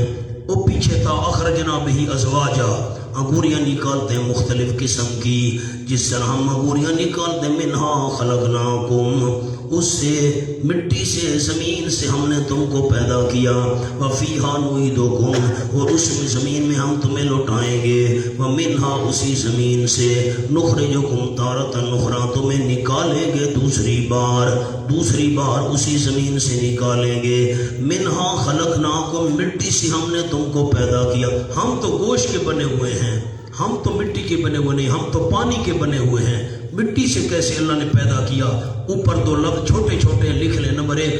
[SPEAKER 1] وہ پیچھے تھا اخرجنا بہ ازواجا، انگوریاں نکالتے ہیں مختلف قسم کی، جس طرح ہم انگوریاں نکالتے ہیں، منہا خلقناکم، اس سے مٹی سے زمین سے ہم نے تم کو پیدا کیا، وفیہا نعیدکم، اور اس میں زمین میں ہم تمہیں لوٹائیں گے، ومنہا، اسی زمین سے، نخرجکم تارۃ اخری، تمہیں نکالیں گے دوسری بار اسی زمین سے نکالیں گے۔ منہا خلقناکم، مٹی سے ہم نے تم کو پیدا کیا۔ ہم تو گوشت کے بنے ہوئے ہیں، ہم تو مٹی کے بنے ہوئے نہیں، ہم تو پانی کے بنے ہوئے ہیں۔ مٹی سے کیسے اللہ نے پیدا کیا؟ اوپر 2 لفظ چھوٹے چھوٹے لکھ لیں۔ نمبر 1،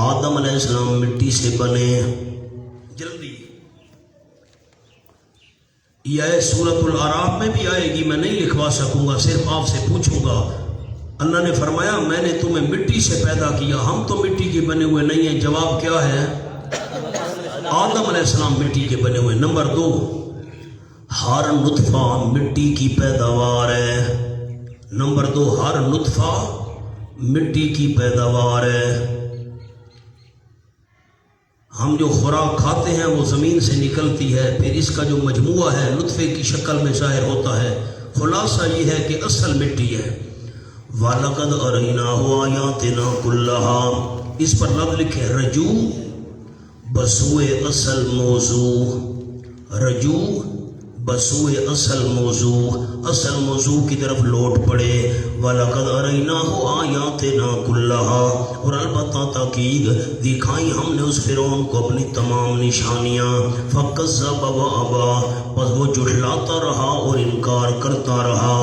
[SPEAKER 1] آدم علیہ السلام مٹی سے بنے، جلدی، یہ سورۃ الاعراف میں بھی آئے گی، میں نہیں لکھوا سکوں گا، صرف آپ سے پوچھوں گا۔ اللہ نے فرمایا میں نے تمہیں مٹی سے پیدا کیا، ہم تو مٹی کے بنے ہوئے نہیں ہیں۔ جواب کیا ہے؟ آدم علیہ السلام مٹی کے بنے ہوئے۔ نمبر 2، ہر نطفہ مٹی کی پیداوار ہے۔ نمبر 2، ہر نطفہ مٹی کی پیداوار ہے۔ ہم جو خوراک کھاتے ہیں وہ زمین سے نکلتی ہے، پھر اس کا جو مجموعہ ہے نطفے کی شکل میں ظاہر ہوتا ہے۔ خلاصہ یہ ہے کہ اصل مٹی ہے۔ وَلَقَدْ أَرَيْنَاهُ آيَاتِنَا كُلَّهَا، اس پر لفظ لکھے رجوع بسوئے اصل موضوع، رجوع بسوئے اصل موضوع کی طرف لوٹ پڑے۔ وَلَقَدْ أَرَيْنَاهُ آيَاتِنَا كُلَّهَا، اور البتہ تاکید دکھائی ہم نے اس فرعون کو اپنی تمام نشانیاں۔ فَكَذَّبَ وَأَبَىٰ، بس وہ جھٹلاتا رہا اور انکار کرتا رہا۔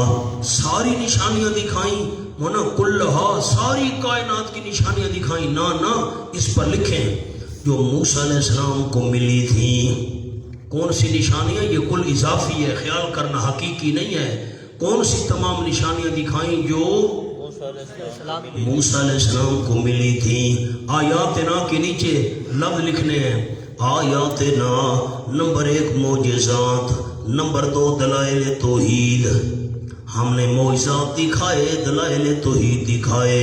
[SPEAKER 1] ساری نشانیاں دکھائیں، ہونا کلہا، ساری کائنات کی نشانیاں دکھائیں، نہ اس پر لکھیں جو موسیٰ علیہ السلام کو ملی تھی۔ کون سی نشانیاں؟ یہ کل اضافی ہے، خیال کرنا حقیقی نہیں ہے۔ کون سی تمام نشانیاں دکھائیں جو موسیٰ علیہ السلام کو ملی تھی. آیاتنا کے نیچے لفظ لکھنے ہیں. آیاتنا نمبر 1 معجزات، نمبر 2 دلائل توحید. ہم نے معجزات دکھائے، دلائل توحید دکھائے.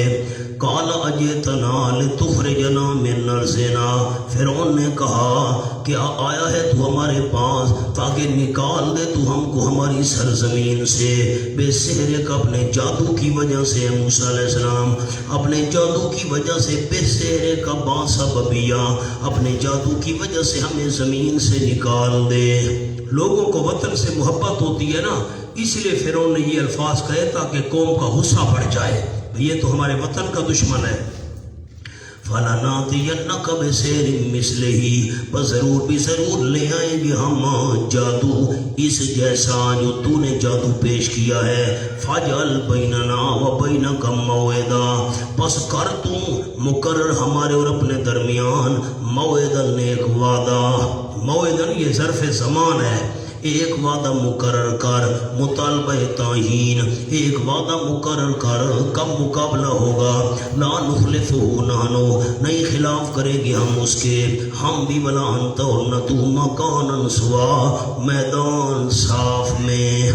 [SPEAKER 1] قال اجئتنا لتخرجنا من ارضنا، فرعون نے کہا کہ آیا ہے تو ہمارے پاس تاکہ نکال دے تو ہم کو ہماری سرزمین سے. بے سحر کا اپنے جادو کی وجہ سے موسیٰ علیہ السلام اپنے جادو کی وجہ سے بے سحر کا باسببیہ اپنے جادو کی وجہ سے ہمیں زمین سے نکال دے. لوگوں کو وطن سے محبت ہوتی ہے نا، اس لیے فرعون نے یہ الفاظ کہے تاکہ قوم کا غصہ بڑھ جائے، یہ تو ہمارے وطن کا دشمن ہے. فَلَنَأْتِيَنَّكَ بِسِحْرٍ مِثْلِهِ، بس ضرور بھی ضرور لے آئیں گے ہم جادو اس جیسا جو تو نے جادو پیش کیا ہے. فَاجْعَلْ بَيْنَنَا وَبَيْنَكَ مَوْعِدًا، بس کر تو مقرر ہمارے اور اپنے درمیان موعداً ایک وعدہ. موعداً یہ ظرف زمان ہے، ایک وعدہ مقرر کر، مطالبہ تعین، ایک وعدہ مقرر کر کب مقابلہ ہوگا. لا نخلفہ نحنو، نہیں خلاف کریں گے ہم اس کے، ہم بھی ولا انت اور نہ تو، مکانا سوا، میدان صاف میں.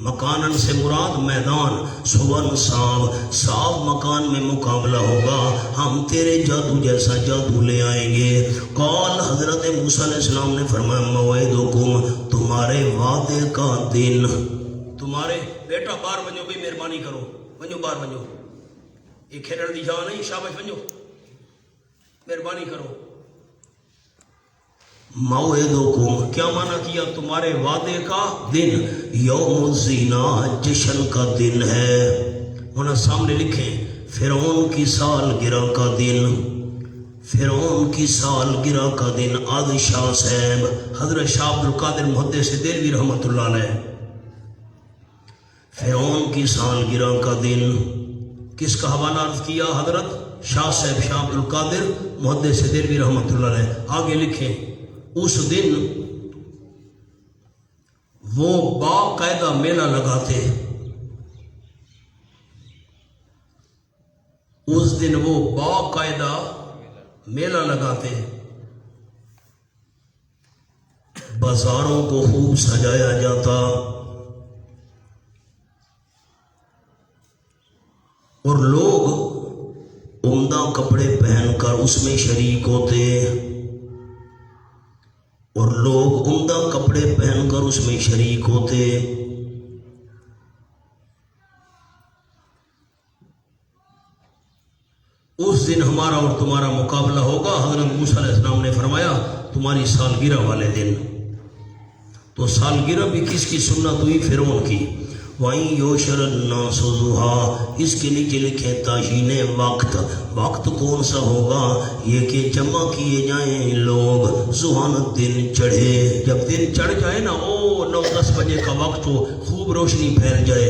[SPEAKER 1] مکانن سے مراد میدان، سون صاف، صاف مکان میں مقابلہ ہوگا، ہم تیرے جادو جیسا جادو لے آئیں گے. قال حضرت موسیٰ علیہ السلام نے فرمایا موعدکم، تمہارے وعدے کا دن. تمہارے بیٹا بار ونجو بھی مہربانی کرو، ونجو بار ونجو، یہ کھیلڑ دی جان نہیں، شاباش ونجو، مہربانی کرو. موعدکم کیا معنی کیا؟ تمہارے وعدے کا دن. یوم الزینہ، جشن کا دن ہے. انہاں سامنے لکھیں فرعون کی سالگرہ کا دن. فرعون کی سالگرہ کا دن. آد شاہ صاحب حضرت شاہ عبد القادر محدث دہلوی رحمۃ اللہ علیہ. فرعون کی سالگرہ کا دن کس کا حوالہ عرض کیا؟ حضرت شاہ صاحب شاہ عبد القادر محدث دہلوی رحمۃ اللہ علیہ. آگے لکھیں اس دن وہ باقاعدہ میلہ لگاتے. اس دن وہ باقاعدہ میلہ لگاتے، بازاروں کو خوب سجایا جاتا اور لوگ عمدہ کپڑے پہن کر اس میں شریک ہوتے، اور لوگ عمدہ کپڑے پہن کر اس میں شریک ہوتے. اس دن ہمارا اور تمہارا مقابلہ ہوگا. حضرت موسیٰ علیہ السلام نے فرمایا تمہاری سالگرہ والے دن. تو سالگرہ بھی کس کی سنت ہوئی؟ فرعون کی. وَإِن يُحْشَرَ النَّاسُ ضُحًى، اس کے نیچے لکھیں تعیین وقت. وقت کون سا ہوگا؟ یہ کہ جمع کیے جائیں لوگ ضحیٰ، دن چڑھے. جب دن چڑھ جائے نا، 9-10 بجے کا وقت ہو، خوب روشنی پھیل جائے،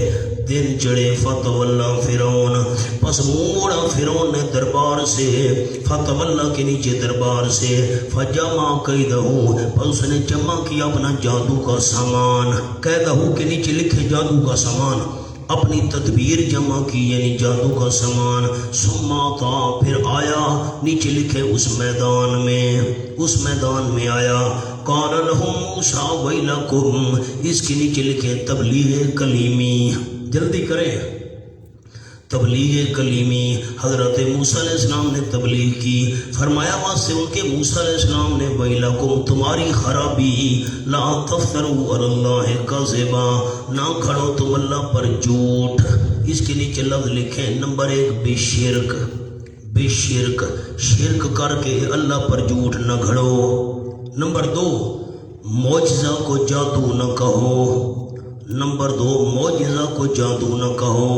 [SPEAKER 1] دن چڑھے. فتولیٰ فرعون، پس موڑا فرعون نے دربار سے، فتولیٰ کے نیچے دربار سے، فجمع کیدہ، پس اس نے جمع کیا اپنا جادو کا سامان. کیدہ کے نیچے لکھے جادو کا سامان، اپنی تدبیر جمع کی یعنی جادو کا سامان. ثم آتا، پھر آیا، نیچے لکھے اس میدان میں آیا. قال لهم موسیٰ ویلکم، اس کے نیچے لکھے تبلیغ کلیمی. جلدی کریں، تبلیغ کلیمی. حضرت موسیٰ علیہ السلام نے تبلیغ کی. فرمایا وہاں سے ان کے موسیٰ علیہ السلام نے ویلکم، تمہاری خرابی، لا تفتروا علی اللہ کذبا، نہ کھڑو تم اللہ پر جھوٹ. اس کے نیچے لفظ لکھیں نمبر 1 بشرک، شرک کر کے اللہ پر جھوٹ نہ گھڑو. نمبر 2 معجزہ کو جادو نہ کہو. نمبر 2 معجزہ کو جادو نہ کہو.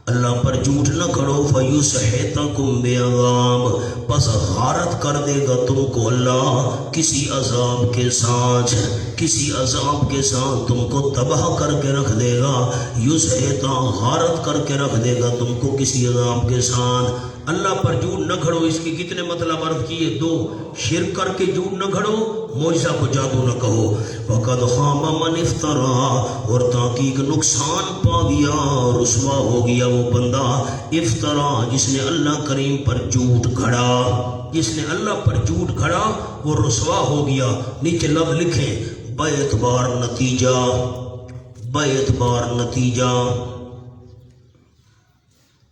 [SPEAKER 1] اللہ پر جھوٹ نہ کھڑو فیسحتکم بعذاب، پس غارت کر دے گا تم کو اللہ کسی عذاب کے ساتھ، کسی عذاب کے ساتھ تم کو تباہ کر کے رکھ دے گا، یسحتا غارت کر کے رکھ دے گا تم کو کسی عذاب کے ساتھ۔ اللہ پر جھوٹ نہ کھڑو، اس کی کتنے مطلب عرض کیے؟ دو، شرک کر کے جھوٹ نہ کھڑو، معجزہ کو جادو نہ کہو۔ وقد خاب من افترا، اور تحقیق نقصان پا گیا، رسوا ہو گیا وہ بندہ افترا جس نے اللہ کریم پر جھوٹ گھڑا، جس نے اللہ پر جھوٹ گھڑا وہ رسوا ہو گیا۔ نیچے لفظ لکھیں بے اعتبار نتیجہ، بے اعتبار نتیجہ۔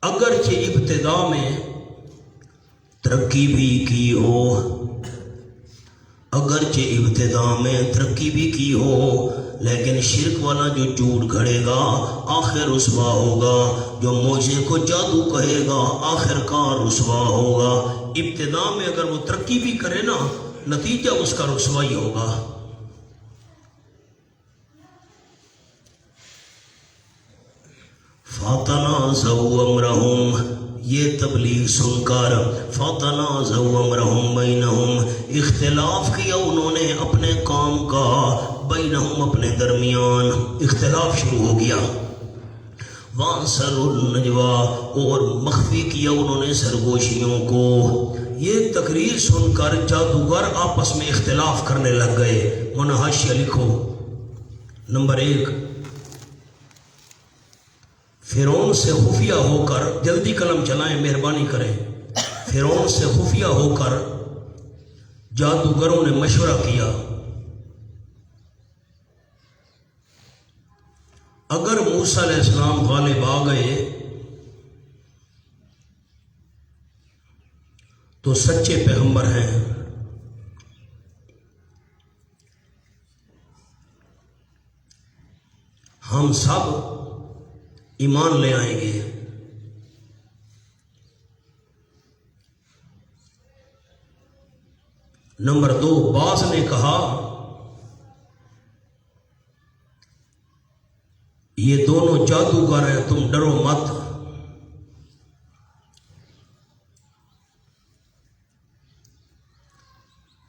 [SPEAKER 1] اگرچہ ابتدا میں ترقی بھی کی ہو، اگرچہ ابتدا میں ترقی بھی کی ہو، لیکن شرک والا جو جھوٹ گھڑے گا آخر رسوا ہوگا، جو معجزے کو جادو کہے گا آخر کار رسوا ہوگا۔ ابتدا میں اگر وہ ترقی بھی کرے نا، نتیجہ اس کا رسوائی ہوگا۔ فَتَنَازَعُوا أَمْرَهُمْ، یہ تبلیغ سن کر فَتَنَازَعُوا أَمْرَهُمْ بَيْنَهُمْ، اختلاف کیا انہوں نے اپنے کام کا، بینہم اپنے درمیان اختلاف شروع ہو گیا۔ وَأَسَرُّوا النَّجْوَىٰ، اور مخفی کیا انہوں نے سرگوشیوں کو۔ یہ تقریر سن کر جادوگر آپس میں اختلاف کرنے لگ گئے۔ منحاشیہ لکھو نمبر 1، فرعون سے خفیہ ہو کر، جلدی قلم چلائیں مہربانی کریں، فرعون سے خفیہ ہو کر جادوگروں نے مشورہ کیا، اگر موسیٰ علیہ السلام غالب آ گئے تو سچے پیغمبر ہیں، ہم سب ایمان لے آئیں گے۔ نمبر 2، بعض نے کہا یہ دونوں جادوگر ہیں، تم ڈرو مت۔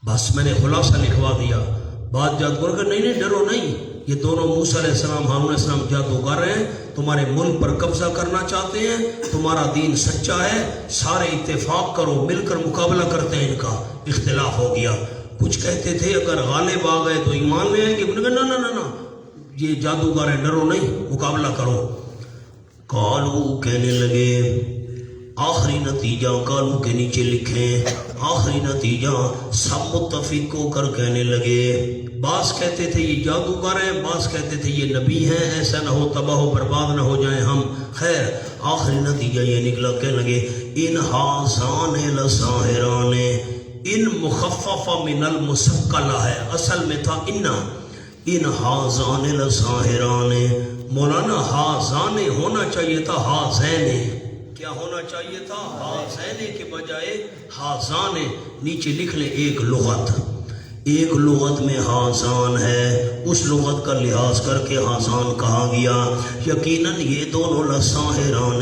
[SPEAKER 1] بس میں نے خلاصہ لکھوا دیا۔ بعض جادوگر کہ نہیں ڈرو نہیں، یہ دونوں موسیٰ علیہ السلام ہارون علیہ السلام جادوگر ہیں، تمہارے ملک پر قبضہ کرنا چاہتے ہیں، تمہارا دین سچا ہے، سارے اتفاق کرو، مل کر مقابلہ کرتے ہیں۔ ان کا اختلاف ہو گیا۔ کچھ کہتے تھے اگر غالب آ گئے تو ایمان لے آئیں گے، نہ یہ جادوگر ہیں، ڈرو نہیں، مقابلہ کرو۔ قالو، کہنے لگے، آخری نتیجہ قالو کے نیچے لکھیں، آخری نتیجہ سب متفق ہو کر کہنے لگے۔ بعض کہتے تھے یہ جادوگر ہیں، بعض کہتے تھے یہ نبی ہیں، ایسا نہ ہو تباہ و برباد نہ ہو جائیں ہم۔ خیر آخری نتیجہ یہ نکلا، کہنے لگے ان ھذان لساحران، ان مخففہ من المثقلہ ہے، اصل میں تھا ان ھذان لساحران۔ مولانا ھذان ہونا چاہیے تھا ھذین، کیا ہونا چاہیے تھا؟ ھذین کے بجائے ھذان۔ نیچے لکھ لیں ایک لغت میں ھذان ہے، اس لغت کا لحاظ کر کے ھذان کہا گیا۔ یقیناً یہ دونوں لساحران،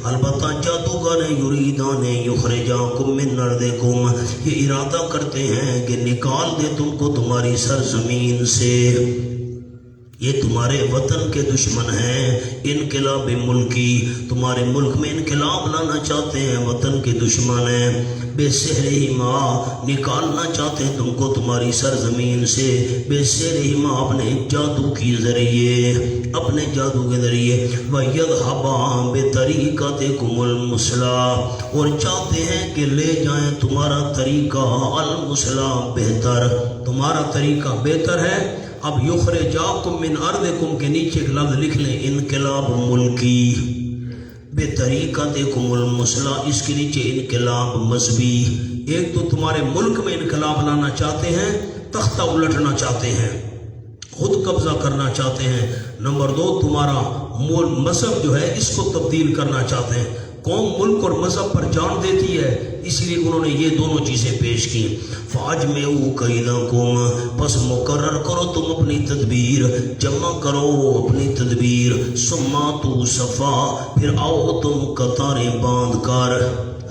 [SPEAKER 1] البتہ جادوگر ہیں، یریدان یخرجاکم من ارضکم، یہ ارادہ کرتے ہیں کہ نکال دے تم کو تمہاری سرزمین سے، یہ تمہارے وطن کے دشمن ہیں۔ انقلاب ملکی، تمہارے ملک میں انقلاب لانا چاہتے ہیں، وطن کے دشمن ہیں۔ بے سحرہما، نکالنا چاہتے ہیں تم کو تمہاری سرزمین سے، بے سحرہما، اپنے جادو کے ذریعے، اپنے جادو کے ذریعے۔ وَيَذْهَبَا بِطَرِيقَتِكُمُ الْمُثْلَىٰ، اور چاہتے ہیں کہ لے جائیں تمہارا طریقہ المثلیٰ، بہتر، تمہارا طریقہ بہتر ہے۔ اب یخرجاکم من ارضکم کے نیچے ایک لفظ لکھ لیں، انقلاب ملکی، بطریقتکم المثلیٰ، اس کے نیچے انقلاب مذہبی۔ ایک تو تمہارے ملک میں انقلاب لانا چاہتے ہیں، تختہ الٹنا چاہتے ہیں، خود قبضہ کرنا چاہتے ہیں۔ نمبر 2، تمہارا مذہب جو ہے اس کو تبدیل کرنا چاہتے ہیں۔ قوم ملک اور مذہب پر جان دیتی ہے، اسی لیے انہوں نے یہ دونوں چیزیں پیش کی. فَأَجْمِعُوا كَيْدَكُمْ، پس مقرر کرو تم اپنی تدبیر، جمع کرو اپنی تدبیر. ثُمَّ أَتُوا صَفًّا، پھر آؤ تم قطاریں باندھ کر.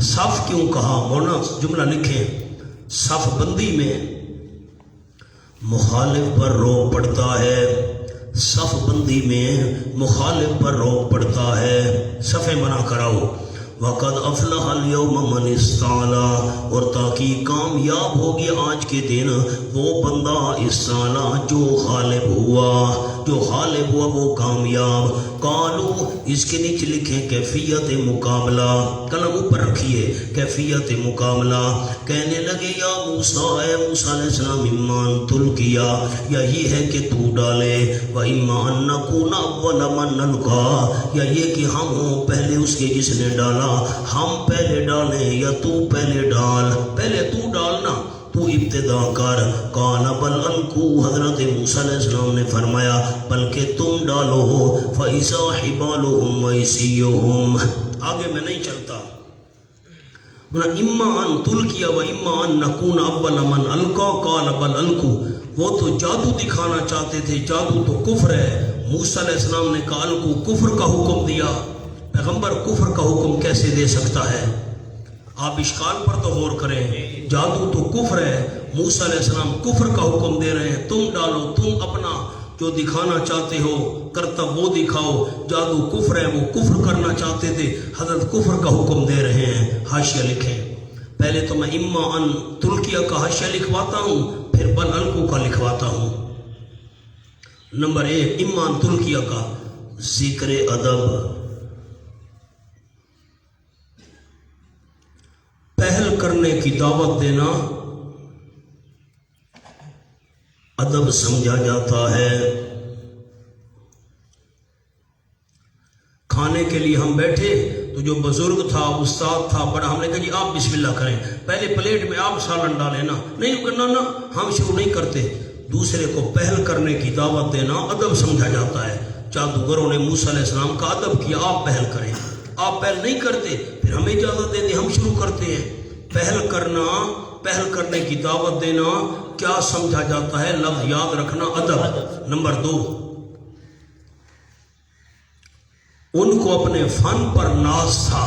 [SPEAKER 1] صف کیوں کہا؟ مولانا جملہ لکھیں. صف بندی میں مخالف پر روک پڑتا ہے، صف بندی میں مخالف پر روک پڑتا ہے. صفیں بنا کراؤ. وَقَدْ أَفْلَحَ الْيَوْمَ مَنِ اسْتَعْلَىٰ، اور تاکہ کامیاب ہوگی آج کے دن وہ بندہ استعلا جو غالب ہوا وہ کامیاب. قالوا، اس کے نیچے لکھیں کیفیت مقابلہ، قلم اوپر رکھیے، کیفیت مقابلہ. کہنے لگے یا موسیٰ، اے موسیٰ علیہ السلام، اِمَّا تُلْقِیَ، یا یہ ہے کہ تو ڈالے، وَإِمَّا أَن نَّكُونَ أَوَّلَ مَن أَلْقَىٰ، یا یہ کہ ہم ہوں پہلے اس کے جس نے ڈالا. ہم پہلے ڈالیں یا تو پہلے ڈال؟ پہلے تو ڈالنا، تو ابتدا کر. قال بل القوا، حضرت موسیٰ علیہ السلام نے فرمایا بلکہ تم ڈالو. فإذا حبالهم وعصيهم، آگے میں نہیں چلتا. اما ان تلقی و اما ان نکون اول من القا. قال بل القوا، وہ تو جادو دکھانا چاہتے تھے، جادو تو کفر ہے. موسیٰ علیہ السلام نے کہا القوا، کفر کا حکم دیا. پیغمبر کفر کا حکم کیسے دے سکتا ہے؟ آپ اشکال پر تو غور کریں. جادو تو کفر ہے، موسیٰ علیہ السلام کفر کا حکم دے رہے ہیں. تم ڈالو، تم اپنا جو دکھانا چاہتے ہو کرتب وہ دکھاؤ. جادو کفر ہے، وہ کفر کرنا چاہتے تھے، حضرت کفر کا حکم دے رہے ہیں. حاشیہ لکھیں. پہلے تو میں اما ان تلقیہ کا حاشیہ لکھواتا ہوں، پھر بل القوا کا لکھواتا ہوں. نمبر 1 اما ان تلقیہ کا ذکر ادب. پہل کرنے کی دعوت دینا ادب سمجھا جاتا ہے. کھانے کے لیے ہم بیٹھے تو جو بزرگ تھا، استاد تھا، بڑا، ہم نے کہا جی آپ بسم اللہ کریں، پہلے پلیٹ میں آپ سالن ڈالیں نا. نہیں کرنا نا، ہم شروع نہیں کرتے. دوسرے کو پہل کرنے کی دعوت دینا ادب سمجھا جاتا ہے. جادوگروں نے موسیٰ علیہ السلام کا ادب کیا، آپ پہل کریں. آپ پہل نہیں کرتے، پھر ہمیں اجازت دے دیں، ہم شروع کرتے ہیں. پہل کرنا، پہل کرنے کی دعوت دینا کیا سمجھا جاتا ہے؟ لفظ یاد رکھنا، ادب. نمبر 2 ان کو اپنے فن پر ناز تھا،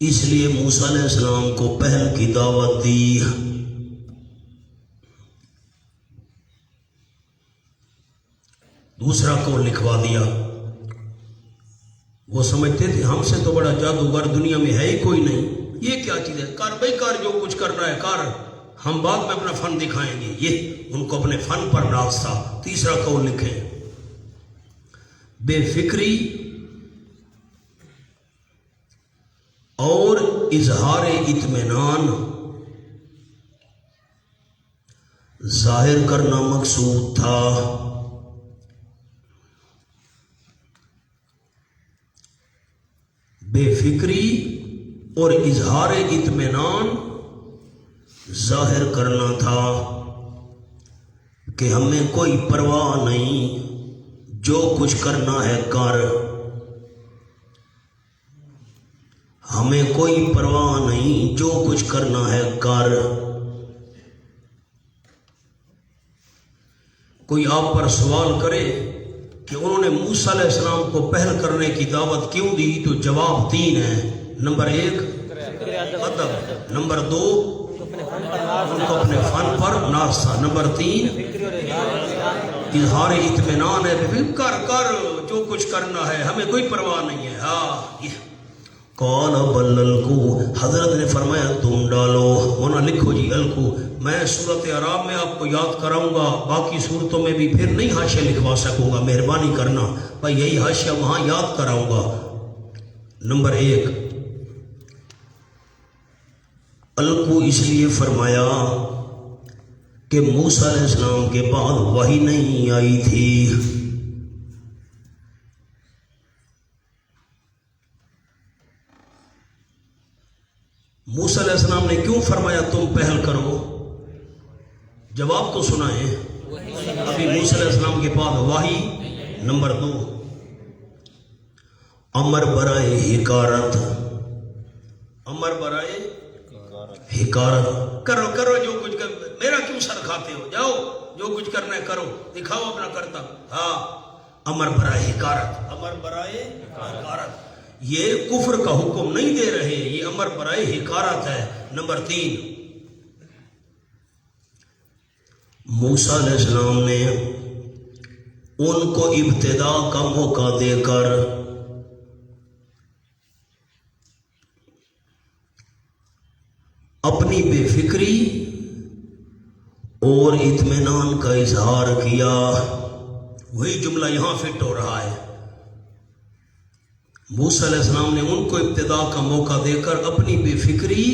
[SPEAKER 1] اس لیے موسیٰ علیہ السلام کو پہل کی دعوت دی. دوسرا کو لکھوا دیا. وہ سمجھتے تھے ہم سے تو بڑا جادوگر دنیا میں ہے ہی کوئی نہیں، یہ کیا چیز ہے، کر بھائی کر، جو کچھ کرنا ہے کر، ہم بعد میں اپنا فن دکھائیں گے. یہ ان کو اپنے فن پر ناز تھا. تیسرا قول لکھیں بے فکری اور اظہار اطمینان ظاہر کرنا مقصود تھا. بے فکری اور اظہار اطمینان ظاہر کرنا تھا کہ ہمیں کوئی پرواہ نہیں، جو کچھ کرنا ہے کر، ہمیں کوئی پرواہ نہیں، جو کچھ کرنا ہے کر. کوئی آپ پر سوال کرے کہ انہوں نے موسیٰ علیہ السلام کو پہل کرنے کی دعوت کیوں دی، تو جواب 3 ہیں. نمبر 1 ادب، نمبر 2 ان کو اپنے فن پر ناز تھا، نمبر 3 اظہار اطمینان ہے، کر جو کچھ کرنا ہے، ہمیں کوئی پرواہ نہیں ہے. ہاں قال بل القوا، حضرت نے فرمایا تم ڈالو. ہونا لکھو جی القوا. میں سورۃ اعراف میں آپ کو یاد کراؤں گا، باقی صورتوں میں بھی پھر نہیں حاشیہ لکھوا سکوں گا، مہربانی کرنا بھائی، یہی حاشیہ وہاں یاد کراؤں گا. نمبر 1 القوا اس لیے فرمایا کہ موسیٰ علیہ السلام کے بعد وحی نہیں آئی تھی. موسیٰ علیہ السلام نے کیوں فرمایا تم پہل کرو؟ جواب تو سنائیں. ابھی موسیٰ علیہ السلام کے بعد وحی. نمبر 2 امر برائے حکارت، امر برائے حکارت، کرو کرو جو کچھ کر، میرا کیوں سر کھاتے ہو، جاؤ جو کچھ کرنا ہے کرو، دکھاؤ اپنا کرتا، ہاں امر برائے حکارت، امر برائے حکارت، یہ کفر کا حکم نہیں دے رہے، یہ امر برائے حکارت ہے۔ نمبر 3، موسیٰ علیہ السلام نے ان کو ابتدا کا موقع دے کر اپنی بے فکری اور اطمینان کا اظہار کیا، وہی جملہ یہاں فٹ ہو رہا ہے۔ موسیٰ علیہ السلام نے ان کو ابتدا کا موقع دے کر اپنی بے فکری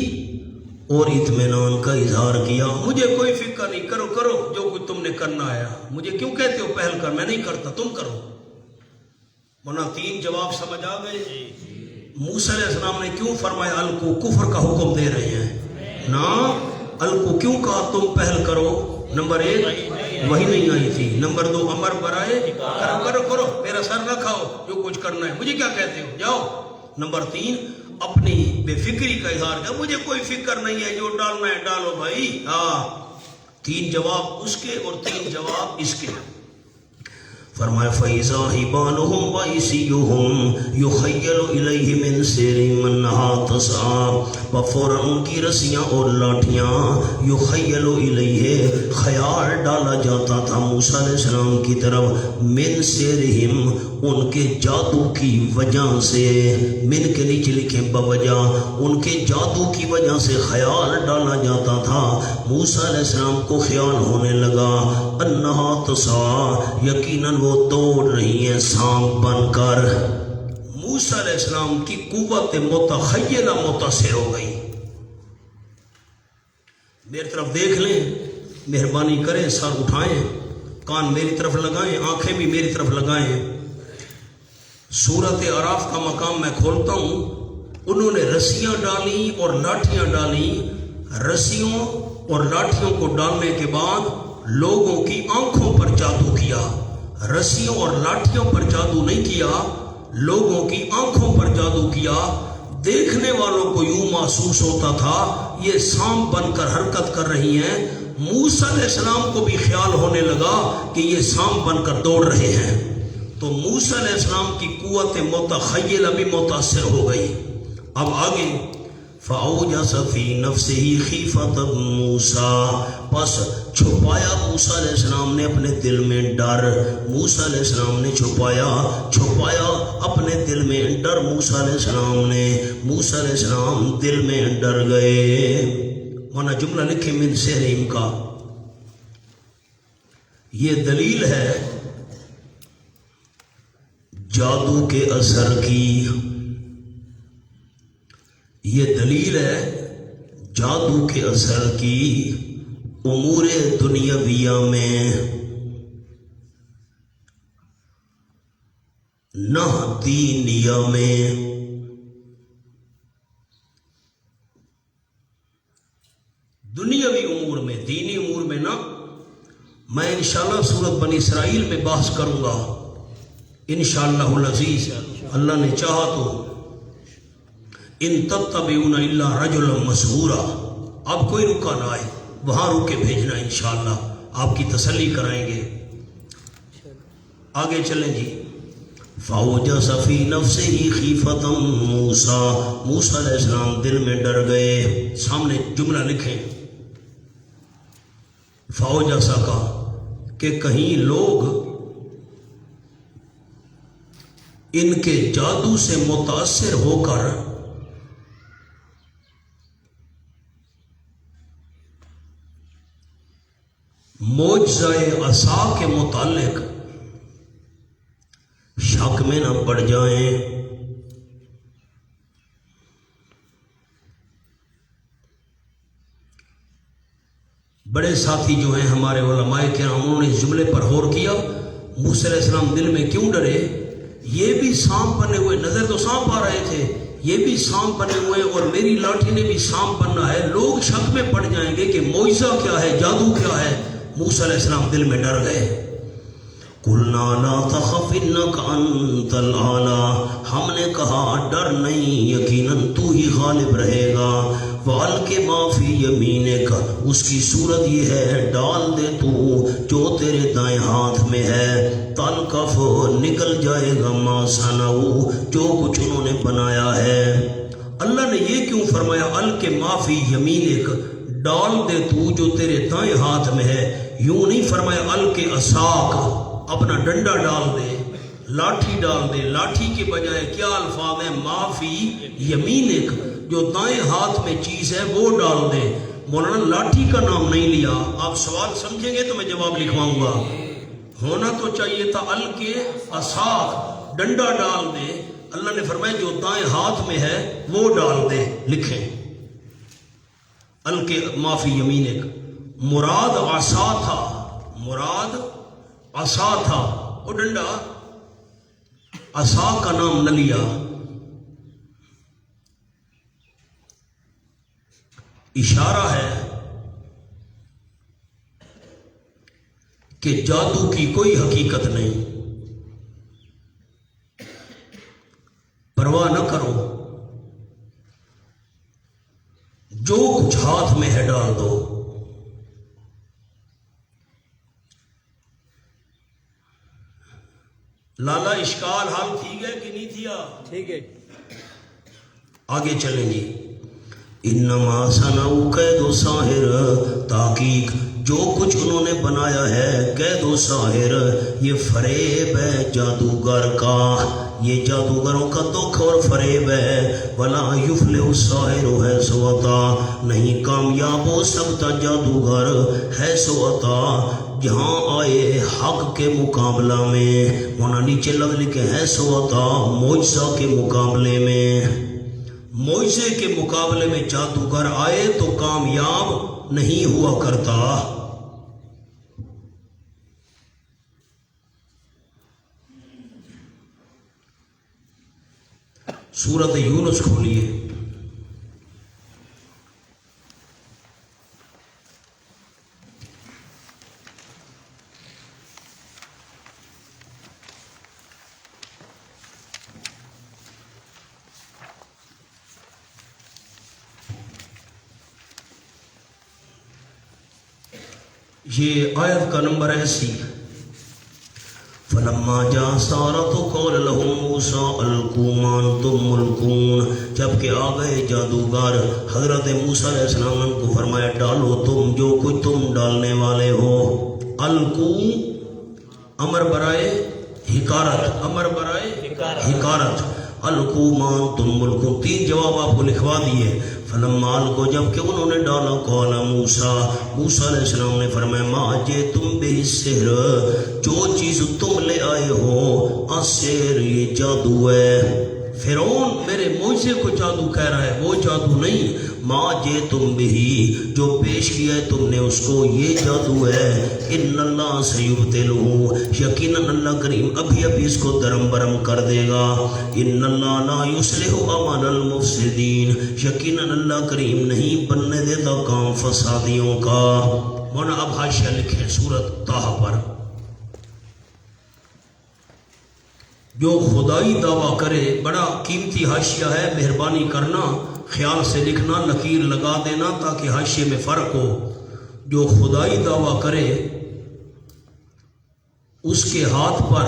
[SPEAKER 1] اور اطمینان کا اظہار کیا، مجھے کوئی فکر نہیں، کرو کرو جو کچھ تم نے کرنا ہے، مجھے کیوں کہتے ہو پہل کر، میں نہیں کرتا، تم کرو۔ ورنہ 3 جواب سمجھ آ گئے۔ موسیٰ علیہ السلام نے کیوں فرمایا الکو، کفر کا حکم دے رہے ہیں نا، الکو کیوں کہا تم پہل کرو؟ نمبر 1 وہی نہیں آئی تھی، نمبر 2 امر برائے کرو کرو کرو، میرا سر نہ کھاؤ، جو کچھ کرنا ہے، مجھے کیا کہتے ہو، جاؤ۔ نمبر 3 اپنی بے فکری کا اظہار کیا، مجھے کوئی فکر نہیں ہے، جو ڈالنا ہے ڈالو بھائی، ہاں۔ 3 جواب اس کے اور 3 جواب اس کے۔ فرمایا فَإِذَا حِبَالُهُمْ وَعِصِيُّهُمْ يُخَيَّلُ إِلَيْهِ مِنْ سِحْرِهِمْ أَنَّهَا تَسْعَىٰ، وفوراً ان کی رسیاں اور لاٹھیاں، یخیل الیہ خیال ڈالا جاتا تھا موسیٰ علیہ السلام کی طرف، من سحرہم ان کے جادو کی وجہ سے، من کے نیچے لکھیں بوجہ، ان کے جادو کی وجہ سے خیال ڈالا جاتا تھا۔ موسیٰ علیہ السلام کو خیال ہونے لگا انہا تسعیٰ، یقیناً وہ دوڑ رہی ہیں سانپ بن کر۔ موسیٰ علیہ السلام کی قوت متخیلہ متاثر ہو گئی۔ میری طرف دیکھ لیں، مہربانی کریں، سر اٹھائیں، کان میری طرف لگائیں، آنکھیں بھی میری طرف لگائیں۔ سورۃ اعراف کا مقام میں کھولتا ہوں، انہوں نے رسیاں ڈالی اور لاٹھیاں ڈالی، رسیوں اور لاٹھیوں کو ڈالنے کے بعد لوگوں کی آنکھوں پر جادو کیا، رسیوں اور لاٹھیوں پر جادو نہیں کیا، لوگوں کی آنکھوں پر جادو کیا۔ دیکھنے والوں کو یوں محسوس ہوتا تھا یہ سانپ بن کر حرکت کر رہی ہیں۔ موسیٰ علیہ السلام کو بھی خیال ہونے لگا کہ یہ سانپ بن کر دوڑ رہے ہیں، تو موسیٰ علیہ السلام کی قوت متخیلہ بھی متاثر ہو گئی۔ اب آگے فَأَوْجَسَ فِي نَفْسِهِ خِیفَةَ مُوسیٰ، پس چھپایا موسیٰ علیہ السلام نے اپنے دل میں ڈر، موسیٰ علیہ السلام نے چھپایا اپنے دل میں ڈر، موسیٰ علیہ السلام نے، موسیٰ علیہ السلام دل میں ڈر گئے۔ مانا جملہ لکھیں من سحرہم کا، یہ دلیل ہے جادو کے اثر کی، یہ دلیل ہے جادو کے اثر کی امور دنیاویہ میں، نہ دینیہ میں۔ دنیاوی امور میں، دینی امور میں نہ۔ میں انشاءاللہ سورۃ بنی اسرائیل میں بحث کروں گا انشاءاللہ العزیز، اللہ نے چاہا تو۔ ان تتبعون الا رجلا مسحورا، اب کوئی رکا نہ آئے، وہاں روکے بھیجنا انشاءاللہ، آپ کی تسلی کرائیں گے۔ آگے چلیں جی۔ فَأَوْجَسَ فِي نَفْسِهِ خِیفَةً مُوسیٰ، موسیٰ علیہ السلام دل میں ڈر گئے۔ سامنے جملہ لکھیں فَأَوْجَسَ کا، کہ کہیں لوگ ان کے جادو سے متاثر ہو کر معجزہ عصا کے متعلق شک میں نہ پڑ جائیں۔ بڑے ساتھی جو ہیں ہمارے علماء کرام، انہوں نے اس جملے پر غور کیا، موسیٰ علیہ السلام دل میں کیوں ڈرے؟ یہ بھی سانپ بنے ہوئے، نظر تو سانپ آ رہے تھے، یہ بھی سانپ بنے ہوئے اور میری لاٹھی نے بھی سانپ بننا ہے، لوگ شک میں پڑ جائیں گے کہ معجزہ کیا ہے، جادو کیا ہے۔ موسیٰ علیہ السلام دل میں ڈر گئے۔ قلنا لا تخف انک انت الاعلی، ہم نے کہا ڈر نہیں، یقیناً تو ہی غالب رہے گا۔ وَأَلْقِ مَا فِي يَمِينِكَ، اس کی صورت یہ ہے ڈال دے تو جو تیرے دائیں ہاتھ میں ہے، تلقف نکل جائے گا ما صنعوا، جو کچھ انہوں نے بنایا ہے۔ اللہ نے یہ کیوں فرمایا الْقِ مَا فِي يَمِينِكَ، ڈال دے تو جو تیرے دائیں ہاتھ میں ہے؟ یوں نہیں فرمایا الْقِ عصاک، اپنا ڈنڈا ڈال دے، لاٹھی ڈال دے۔ لاٹھی کے بجائے کیا الفاظ ہیں؟ ما فی یمینک، جو دائیں ہاتھ میں چیز ہے وہ ڈال دے۔ مولانا لاٹھی کا نام نہیں لیا، آپ سوال سمجھیں گے تو میں جواب لکھواؤں گا۔ ہونا تو چاہیے تھا الکے عصاک، ڈنڈا ڈال دے۔ اللہ نے فرمایا جو دائیں ہاتھ میں ہے وہ ڈال دے، لکھیں الکے ما فی یمینک۔ مراد عصا تھا، مراد عصا تھا، وہ ڈنڈا، عصا کا نام نہ لیا۔ اشارہ ہے کہ جادو کی کوئی حقیقت نہیں، پرواہ نہ کرو، جو کچھ ہاتھ میں ہے ڈال دو۔ لالا اشکال حل تھی گئے کہ نہیں تھیا؟ ٹھیک ہے، آگے چلیں گے۔ انما صنعوا کید ساحر، تحقیق جو کچھ انہوں نے بنایا ہے کید و ساحر، یہ فریب ہے جادوگر کا، یہ جادوگروں کا دکھ اور فریب ہے۔ ولا یفلح الساحر حیث اتی، نہیں کامیاب ہو سکتا جادوگر حیث اتی، جہاں آئے حق کے مقابلہ میں۔ ہونا نیچے لفظ لکھے حیث اتی، معجزہ کے مقابلے میں، معجزے کے مقابلے میں جادوگر آئے تو کامیاب نہیں ہوا کرتا۔ سورۃ یونس کھولیے۔ یہ آیت کا نمبر 80۔ فلما جاء السحرة قال لهم موسى القوا ما انتم ملقون، جب کہ آ گئے جادوگر، حضرت موسیٰ علیہ السلام نے کو فرمایا ڈالو تم جو کچھ تم ڈالنے والے ہو۔ القو امر برائے حکارت، امر برائے حکارت، القوا ما انتم ملقون، تین جواب آپ کو لکھوا دیے۔ فلما القوا، جب کہ انہوں نے ڈالا، قال موسیٰ، موسیٰ علیہ السلام نے فرمایا ما جئتم بہ السحر، جو چیز تم لے آئے ہو، السحر یہ جادو ہے۔ فرعون میرے معجزے کو جادو کہہ رہا ہے، وہ جادو نہیں۔ ما جئتم بہ، جو پیش کیا ہے تم نے اس کو، یہ جادو ہے۔ ان اللہ سیبطلہ، یقیناً اللہ کریم ابھی ابھی اس کو درم برم کر دے گا۔ ان اللہ لا یصلح عمل المفسدین، یقیناً اللہ کریم نہیں بننے دیتا کام فسادیوں کا۔ مولانا اب حاشیہ لکھیں سورۃ طٰ پر۔ جو خدائی دعویٰ کرے، بڑا قیمتی حاشیہ ہے، مہربانی کرنا خیال سے لکھنا، لکیر لگا دینا تاکہ حاشیے میں فرق ہو۔ جو خدائی دعویٰ کرے اس کے ہاتھ پر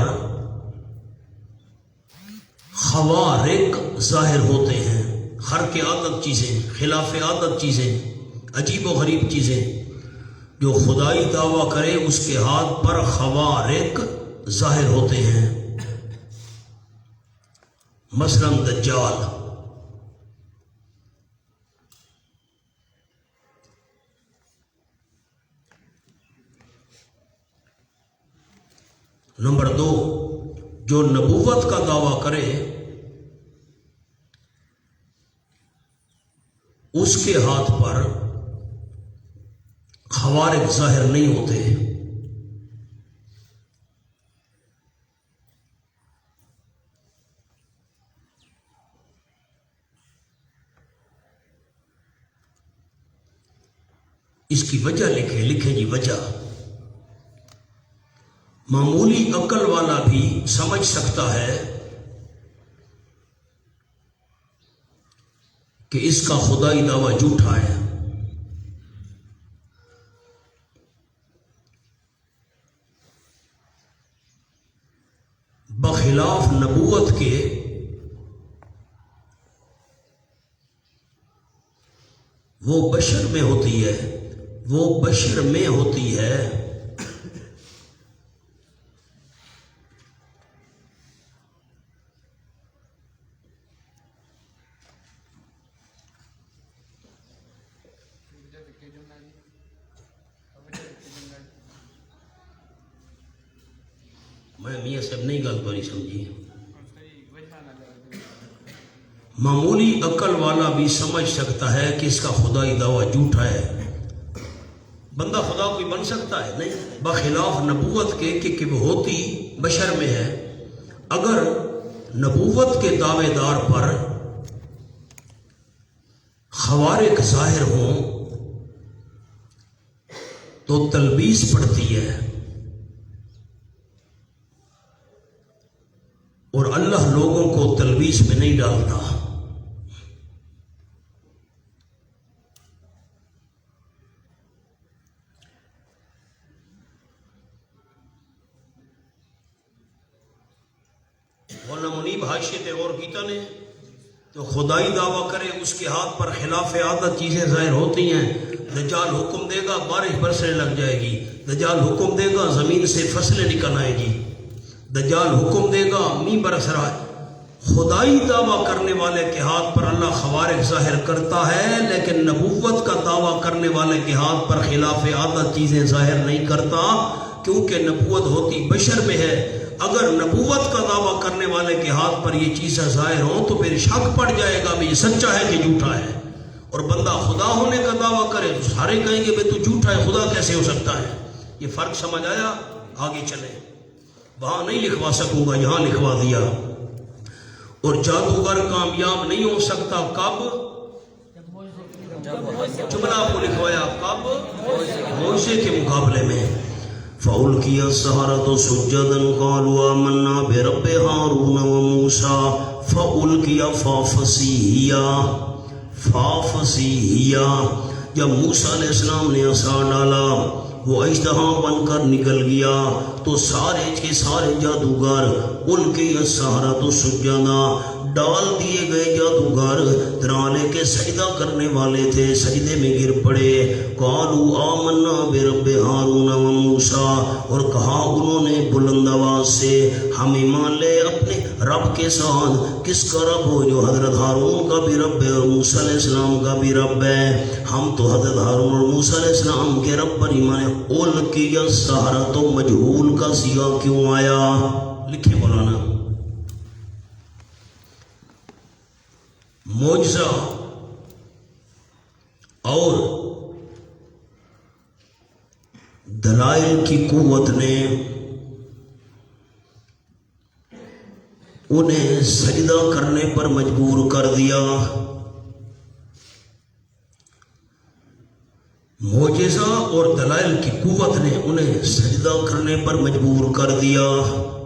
[SPEAKER 1] خوارق ظاہر ہوتے ہیں، خرق عادت چیزیں، خلاف عادت چیزیں، عجیب و غریب چیزیں۔ جو خدائی دعویٰ کرے اس کے ہاتھ پر خوارق ظاہر ہوتے ہیں، مثلاً دجال۔ نمبر 2، جو نبوت کا دعویٰ کرے اس کے ہاتھ پر خوارق ظاہر نہیں ہوتے۔ اس کی وجہ لکھیں جی، وجہ معمولی عقل والا بھی سمجھ سکتا ہے کہ اس کا خدائی دعویٰ جھوٹا ہے. بخلاف نبوت کے وہ بشر میں ہوتی ہے، وہ بشر میں ہوتی ہے. میں میاں صاحب نہیں گل تو نہیں سمجھی. معمولی عقل والا بھی سمجھ سکتا ہے کہ اس کا خدائی دعویٰ جھوٹا ہے. بندہ خدا کوئی بن سکتا ہے؟ نہیں. بخلاف نبوت کے کہ وہ ہوتی بشر میں ہے. اگر نبوت کے دعوے دار پر خوارق ظاہر ہوں تو تلبیس پڑتی ہے، اور اللہ لوگوں کو تلبیس میں نہیں ڈالتا. مولانا منیب حاشیے تے اور کیتا نے تو خدائی دعویٰ کرے، اس کے ہاتھ پر خلاف عادت چیزیں ظاہر ہوتی ہیں. دجال حکم دے گا بارش برسنے لگ جائے گی، دجال حکم دے گا زمین سے فصلیں نکل آئے گی، دجال حکم دے گا میںہ برس رہا ہے. خدائی دعویٰ کرنے والے کے ہاتھ پر اللہ خوارق ظاہر کرتا ہے، لیکن نبوت کا دعویٰ کرنے والے کے ہاتھ پر خلاف عادت چیزیں ظاہر نہیں کرتا، کیونکہ نبوت ہوتی بشر میں ہے. اگر نبوت کا دعویٰ کرنے والے کے ہاتھ پر یہ چیزیں ظاہر ہوں تو پھر شک پڑ جائے گا بھی یہ سچا ہے کہ جھوٹا ہے. اور بندہ خدا ہونے کا دعویٰ کرے تو سارے کہیں گے بھئی تو جھوٹا ہے، خدا کیسے ہو سکتا ہے. یہ فرق سمجھ آیا؟ آگے چلیں. وہاں نہیں لکھوا سکوں گا، یہاں لکھوا دیا. اور جادوگر کامیاب نہیں ہو سکتا کب؟ جملہ آپ کو لکھوایا کب؟ موسیٰ کے مقابلے میں. فَأُلْقِيَ السَّحَرَةُ سُجَّدًا قَالُوا آمَنَّا بِرَبِّ هَارُونَ وَمُوسَىٰ فَأُلْقِيَ فَافَصِيحِيَا. جب موسیٰ علیہ السلام نے عصا ڈالا وہ اژدہا بن کر نکل گیا تو سارے کے سارے جادوگر اُلْقِيَ السَّحَرَةُ سُجَّدًا ڈال دیے گئے. جادوگر ترانے کے سجدہ کرنے والے تھے، سجدے میں گر پڑے. قالوا آمنا برب ہارون و موسیٰ، اور کہا انہوں نے بلند آواز سے ہم ایمان لے اپنے رب کے ساتھ. کس کا رب ہو؟ جو حضرت ہارون کا بھی رب ہے اور موسیٰ علیہ السلام کا بھی رب ہے. ہم تو حضرت ہارون اور موسیٰ علیہ السلام کے رب پر ایمان ہے. اُلْقِيَ السَّحَرَةُ مجہول کا صیغہ کیوں آیا؟ لکھے مولانا. معجزہ اور دلائل کی قوت نے انہیں سجدہ کرنے پر مجبور کر دیا. معجزہ اور دلائل کی قوت نے انہیں سجدہ کرنے پر مجبور کر دیا،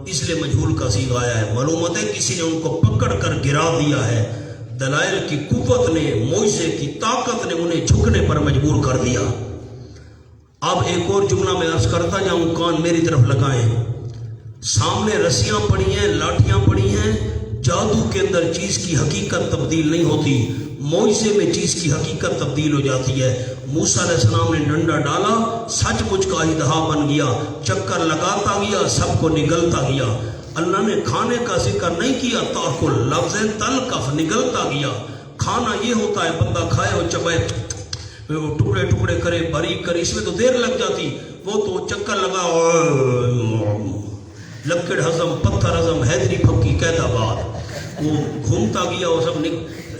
[SPEAKER 1] اس لیے مجہول کا صیغہ آیا ہے. معلومات ہے کسی نے ان کو پکڑ کر گرا دیا ہے. دلائل کی قوت نے، معجزے کی طاقت نے انہیں جھکنے پر مجبور کر دیا. اب ایک اور جملہ میں عرض کرتا جاؤں، کان میری طرف لگائیں. سامنے رسیاں پڑی ہیں، لاٹھیاں پڑی ہیں. جادو کے اندر چیز کی حقیقت تبدیل نہیں ہوتی، معجزے میں چیز کی حقیقت تبدیل ہو جاتی ہے. موسیٰ علیہ السلام نے ڈنڈا ڈالا، سچ مچ کا اژدہا بن گیا، چکر لگاتا گیا، سب کو نگلتا گیا. اللہ نے کھانے کا ذکر نہیں کیا، تاکل لفظ تلقف، نگلتا گیا. کھانا یہ ہوتا ہے بندہ کھائے اور چبائے، ٹکڑے ٹکڑے کرے، باریک کرے، اس میں تو دیر لگ جاتی. وہ تو چکر لگا، لکڑ ہضم، پتھر ہضم، حیدری پھکی قید آباد، وہ گھومتا گیا، وہ سب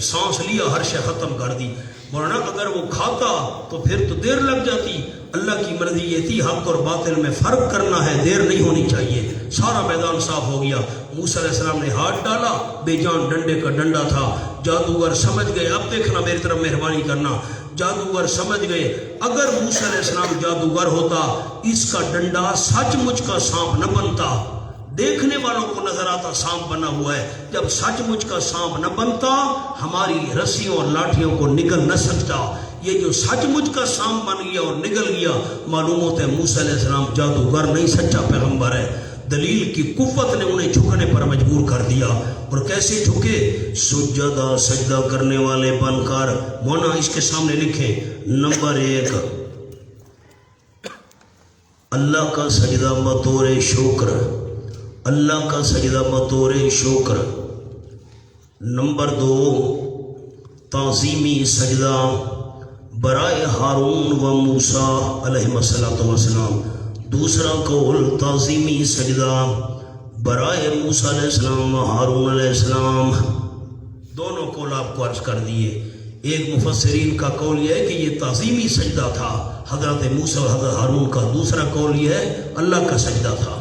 [SPEAKER 1] سانس لیا، ہر شے ختم کر دی. مولانا اگر وہ کھاتا تو پھر تو دیر لگ جاتی. اللہ کی مرضی یہ تھی حق اور باطل میں فرق کرنا ہے، دیر نہیں ہونی چاہیے۔ سارا میدان صاف ہو گیا، موسیٰ علیہ السلام نے ہاتھ ڈالا، بے جان ڈنڈے کا ڈنڈا تھا۔ جادوگر سمجھ گئے، اب دیکھنا میری طرف مہربانی کرنا، جادوگر سمجھ گئے اگر موسیٰ علیہ السلام جادوگر ہوتا اس کا ڈنڈا سچ مچ کا سانپ نہ بنتا۔ دیکھنے والوں کو نظر آتا سانپ بنا ہوا ہے، جب سچ مچ کا سانپ نہ بنتا ہماری رسیوں اور لاٹھیوں کو نگل نہ سکتا۔ یہ جو سچ مچ کا سانپ بن گیا اور نگل گیا، معلوم ہوتا ہے موسیٰ علیہ السلام جادوگر نہیں، سچا پیغمبر ہے۔ دلیل کی قوت نے انہیں جھکنے پر مجبور کر دیا۔ اور کیسے جھکے؟ سجدہ سجدہ کرنے والے بن کر۔ مونا اس کے سامنے لکھیں، نمبر 1 اللہ کا سجدہ بطور شکر، اللہ کا سجدہ بطور شکر۔ نمبر 2 تعظیمی سجدہ برائے ہارون و موسیٰ علیہ السلام۔ دوسرا قول تعظیمی سجدہ برائے موسیٰ علیہ السلام و ہارون علیہ السلام۔ دونوں قول آپ کو عرض کر دیے۔ ایک مفسرین کا قول یہ ہے کہ یہ تعظیمی سجدہ تھا حضرت موسیٰ و حضرت ہارون کا، دوسرا قول یہ ہے اللہ کا سجدہ تھا۔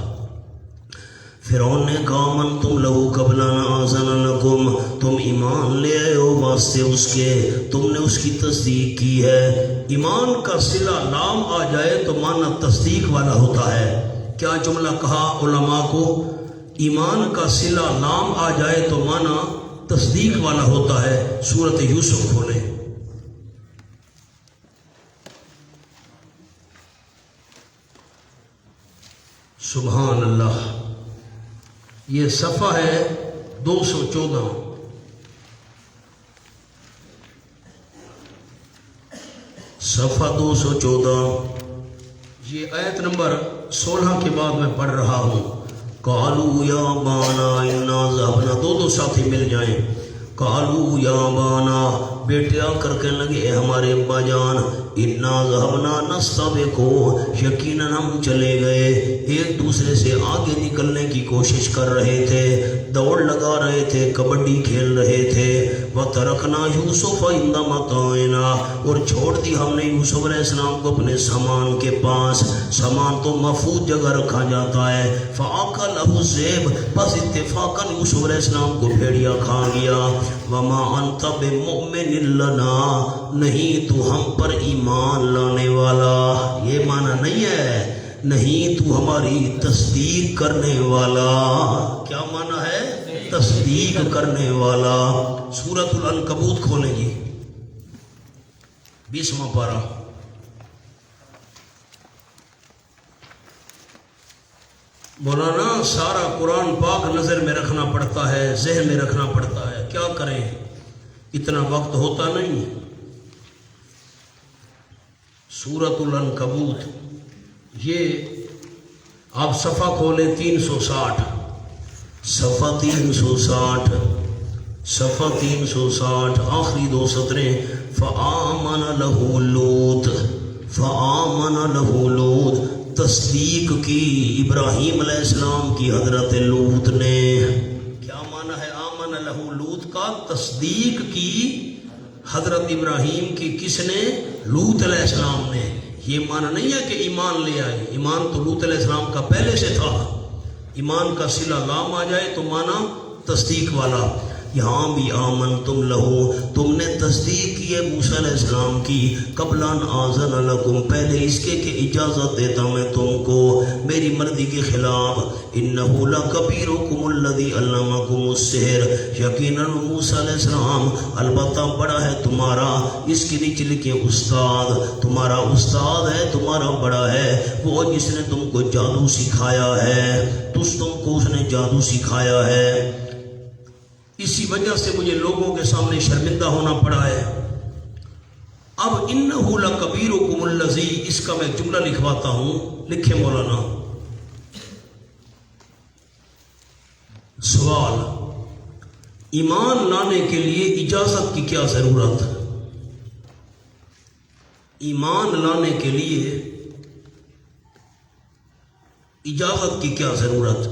[SPEAKER 1] فرعون نے کہا من تم لہو قبل ان آذن لکم، تم ایمان لے آئے ہو واسطے اس کے، تم نے اس کی تصدیق کی ہے۔ ایمان کا صلہ لام آ جائے تو معنی تصدیق والا ہوتا ہے۔ کیا جملہ کہا علماء کو؟ ایمان کا صلہ لام آ جائے تو معنی تصدیق والا ہوتا ہے۔ سورۃ یوسف کھولیں۔ سبحان اللہ، یہ صفحہ ہے 214۔ صفحہ 214، یہ آیت نمبر 16 کے بعد میں پڑھ رہا ہوں۔ قالوا یا بانا انا ذهبنا، دو ساتھی مل جائیں۔ قالوا یا بانا، بیٹے آ کر کہنے لگے اے ہمارے ابا جان، انا ذهبنا نستبق، یقیناً ہم چلے گئے، ایک دوسرے سے آگے نکلنے کی کوشش کر رہے تھے، دوڑ لگا رہے تھے، کبڈی کھیل رہے تھے۔ وَتَرَكْنَا يُوسُفَ عِندَ مَتَاعِنَا، اور چھوڑ دی ہم نے یوسف علیہ السلام کو اپنے سامان کے پاس۔ سامان تو محفوظ جگہ رکھا جاتا ہے۔ فَأَكَلَهُ الذِّئْبُ، بس اتفاقاً یوسف علیہ السلام کو بھیڑیا کھا گیا۔ وَمَا أَنْتَ بِمُؤْمِنٍ لَنَا، نہیں تو ہم پر ایمان لانے والا۔ یہ معنی نہیں ہے نہیں تو ہماری تصدیق کرنے والا۔ کیا معنی ہے؟ تصدیق کرنے والا۔ سورۃ العنکبوت کھولیں جی، 20واں پارہ۔ مولانا سارا قرآن پاک نظر میں رکھنا پڑتا ہے، ذہن میں رکھنا پڑتا ہے، کیا کریں، اتنا وقت ہوتا نہیں۔ سورۃ العنکبوت، یہ آپ صفحہ کھولیں 360، صفحہ 360، صفحہ 360، آخری 2 سطریں۔ فآمن لہ لوط، فآمن لہ لوط، تصدیق کی ابراہیم علیہ السلام کی حضرت لوط نے۔ کیا معنی ہے آمن لہ لوط کا؟ تصدیق کی حضرت ابراہیم کی کس نے؟ لوط علیہ السلام نے۔ یہ معنی نہیں ہے کہ ایمان لے آئے، ایمان تو لوط علیہ السلام کا پہلے سے تھا۔ ایمان کا صلہ لام آ جائے تو معنی تصدیق والا۔ یہاں بھی آمن تم لہو، تم نے تصدیق کی ہے موسیٰ علیہ السلام کی، قبل ان آذن لکم، پہلے اس کے کہ اجازت دیتا میں تم کو میری مرضی کے خلاف۔ انہ لکبیرکم الذی علمکم السحر، یقیناً موسیٰ علیہ السلام البتہ بڑا ہے تمہارا، اس کے نیچے لکھے استاد، تمہارا استاد ہے، تمہارا بڑا ہے وہ جس نے تم کو جادو سکھایا ہے، تم کو اس نے جادو سکھایا ہے۔ اسی وجہ سے مجھے لوگوں کے سامنے شرمندہ ہونا پڑا ہے۔ اب انہ لکبیرکم الذی، اس کا میں جملہ لکھواتا ہوں، لکھے مولانا۔ سوال، ایمان لانے کے لیے اجازت کی کیا ضرورت؟ ایمان لانے کے لیے اجازت کی کیا ضرورت؟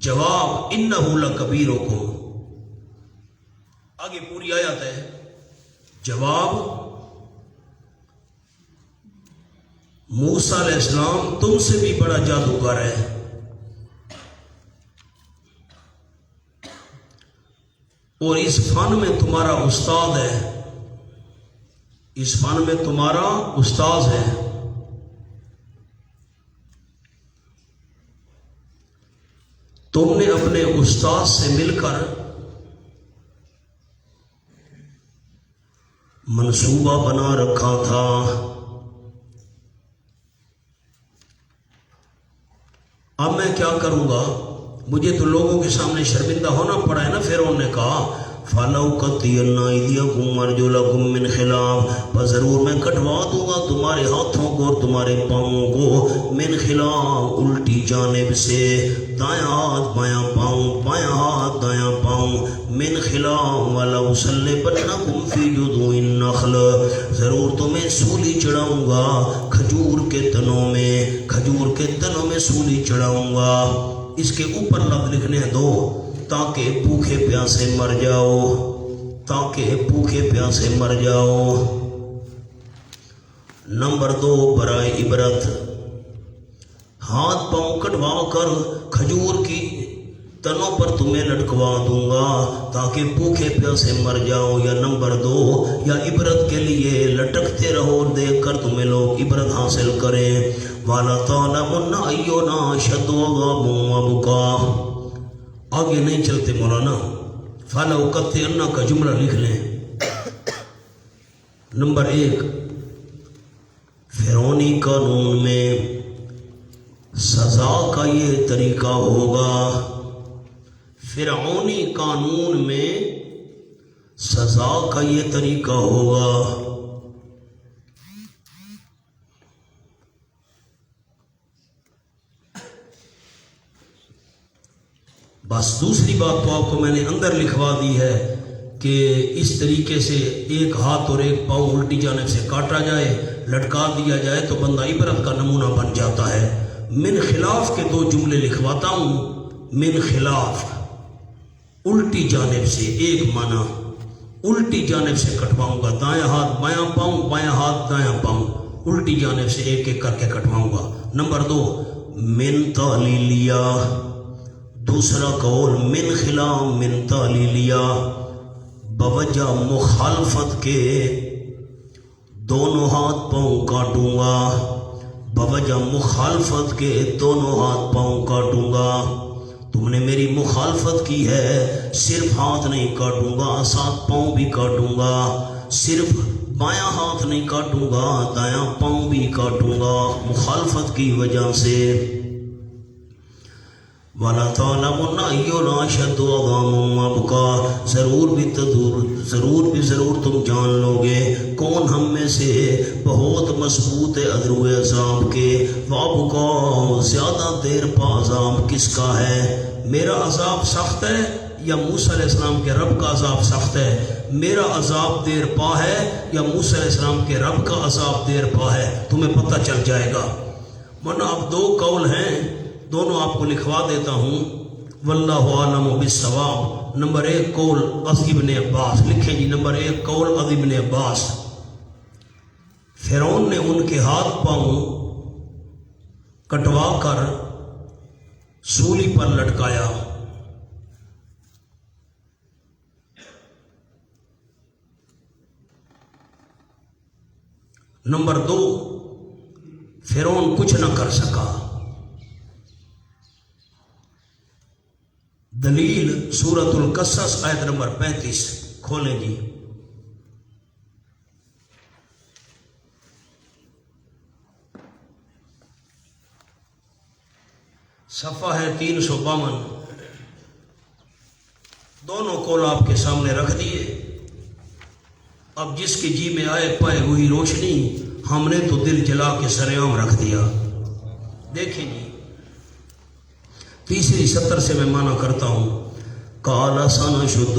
[SPEAKER 1] جواب انہ لکبیرکم، آگے پوری آیت ہے۔ جواب موسیٰ علیہ السلام تم سے بھی بڑا جادوگر ہے، اور اس فن میں تمہارا استاد ہے، اس فن میں تمہارا استاد ہے۔ تم نے اپنے استاد سے مل کر منصوبہ بنا رکھا تھا۔ اب میں کیا کروں گا؟ مجھے تو لوگوں کے سامنے شرمندہ ہونا پڑا ہے نا۔ فرعون نے کہا فَلَوْقَطِّعَنَّ أَيْدِيَكُمْ وَأَرْجُلَكُمْ مِنْ خِلَافٍ، بس ضرور میں کٹوا دوں گا تمہارے ہاتھوں کو اور تمہارے پاؤں کو، من خلاف الٹی جانب سے، دایاں ہاتھ بایاں پاؤں، بایاں ہاتھ دایاں پاؤں، من خلاف وَلَأُصَلِّبَنَّكُمْ فِي جُذُوعِ النَّخْلِ، ضرور تمہیں سولی چڑھاؤں گا کھجور کے تنوں میں، کھجور کے تنوں میں سولی چڑھاؤں گا۔ اس کے اوپر لفظ لکھنے دو تاکہ بھوکے پیاسے مر جاؤ، تاکہ بھوکے پیاسے مر جاؤ۔ نمبر 2 برائے عبرت، ہاتھ پاؤں کٹوا کر کھجور کی تنوں پر تمہیں لٹکوا دوں گا تاکہ بھوکے پیاسے مر جاؤ۔ یا نمبر 2 یا عبرت کے لیے لٹکتے رہو اور دیکھ کر تمہیں لوگ عبرت حاصل کریں۔ وَلَتَعْلَمُنَّ أَيُّنَا أَشَدُّ عَذَابًا وَأَبْقَىٰ۔ آگے نہیں چلتے مولانا، فَلَوْقَطِّعَنَّ کا جملہ لکھ لیں۔ نمبر 1 فرعونی قانون میں سزا کا یہ طریقہ ہوگا، فرعونی قانون میں سزا کا یہ طریقہ ہوگا۔ بس دوسری بات تو آپ کو میں نے اندر لکھوا دی ہے کہ اس طریقے سے ایک ہاتھ اور ایک پاؤں الٹی جانب سے کاٹا جائے، لٹکا دیا جائے تو بندہ عبرت کا نمونہ بن جاتا ہے۔ من خلاف کے 2 جملے لکھواتا ہوں۔ من خلاف الٹی جانب سے، ایک معنی الٹی جانب سے کٹواؤں گا، دایاں ہاتھ بایاں پاؤں، بایاں ہاتھ دایاں پاؤں، الٹی جانب سے ایک ایک کر کے کٹواؤں گا۔ نمبر 2 من تعلیلیہ، دوسرا قول من خلاف من تعلیلیہ، بوجہ مخالفت کے دونوں ہاتھ پاؤں کاٹوں گا، بوجہ مخالفت کے دونوں ہاتھ پاؤں کاٹوں گا۔ تم نے میری مخالفت کی ہے، صرف ہاتھ نہیں کاٹوں گا، 7 پاؤں بھی کاٹوں گا، صرف بایاں ہاتھ نہیں کاٹوں گا، دایاں پاؤں بھی کاٹوں گا مخالفت کی وجہ سے۔ وَلَتَعْلَمُنَّ أَيُّنَا أَشَدُّ عَذَابًا وَأَبْقَىٰ، ضرور تم جان لو گے کون ہم میں سے بہت مضبوط ہے عذرو عذاب کے، وَأَبْقَىٰ زیادہ دیر پا عذاب کس کا ہے؟ میرا عذاب سخت ہے یا موسیٰ علیہ السلام کے رب کا عذاب سخت ہے؟ میرا عذاب دیر پا ہے یا موسیٰ علیہ السلام کے رب کا عذاب دیر پا ہے؟ تمہیں پتہ چل جائے گا۔ ورنہ اب 2 قول ہیں، دونوں آپ کو لکھوا دیتا ہوں، واللہ عالم بالصواب۔ نمبر 1 قول عظیم ابن عباس، لکھیں جی نمبر 1 قول عظیم ابن عباس، فرعون نے ان کے ہاتھ پاؤں کٹوا کر سولی پر لٹکایا۔ نمبر 2 فرعون کچھ نہ کر سکا۔ دلیل سورۃ القصص آیت نمبر 35 کھولیں جی۔ صفحہ ہے 352۔ دونوں قول آپ کے سامنے رکھ دیے۔ اب جس کی جی میں آئے پائے وہی روشنی، ہم نے تو دل جلا کے سرعام رکھ دیا۔ دیکھیں جی تیسری 70 سے میں معنی کرتا ہوں۔ قَالَ سَنَشُدُّ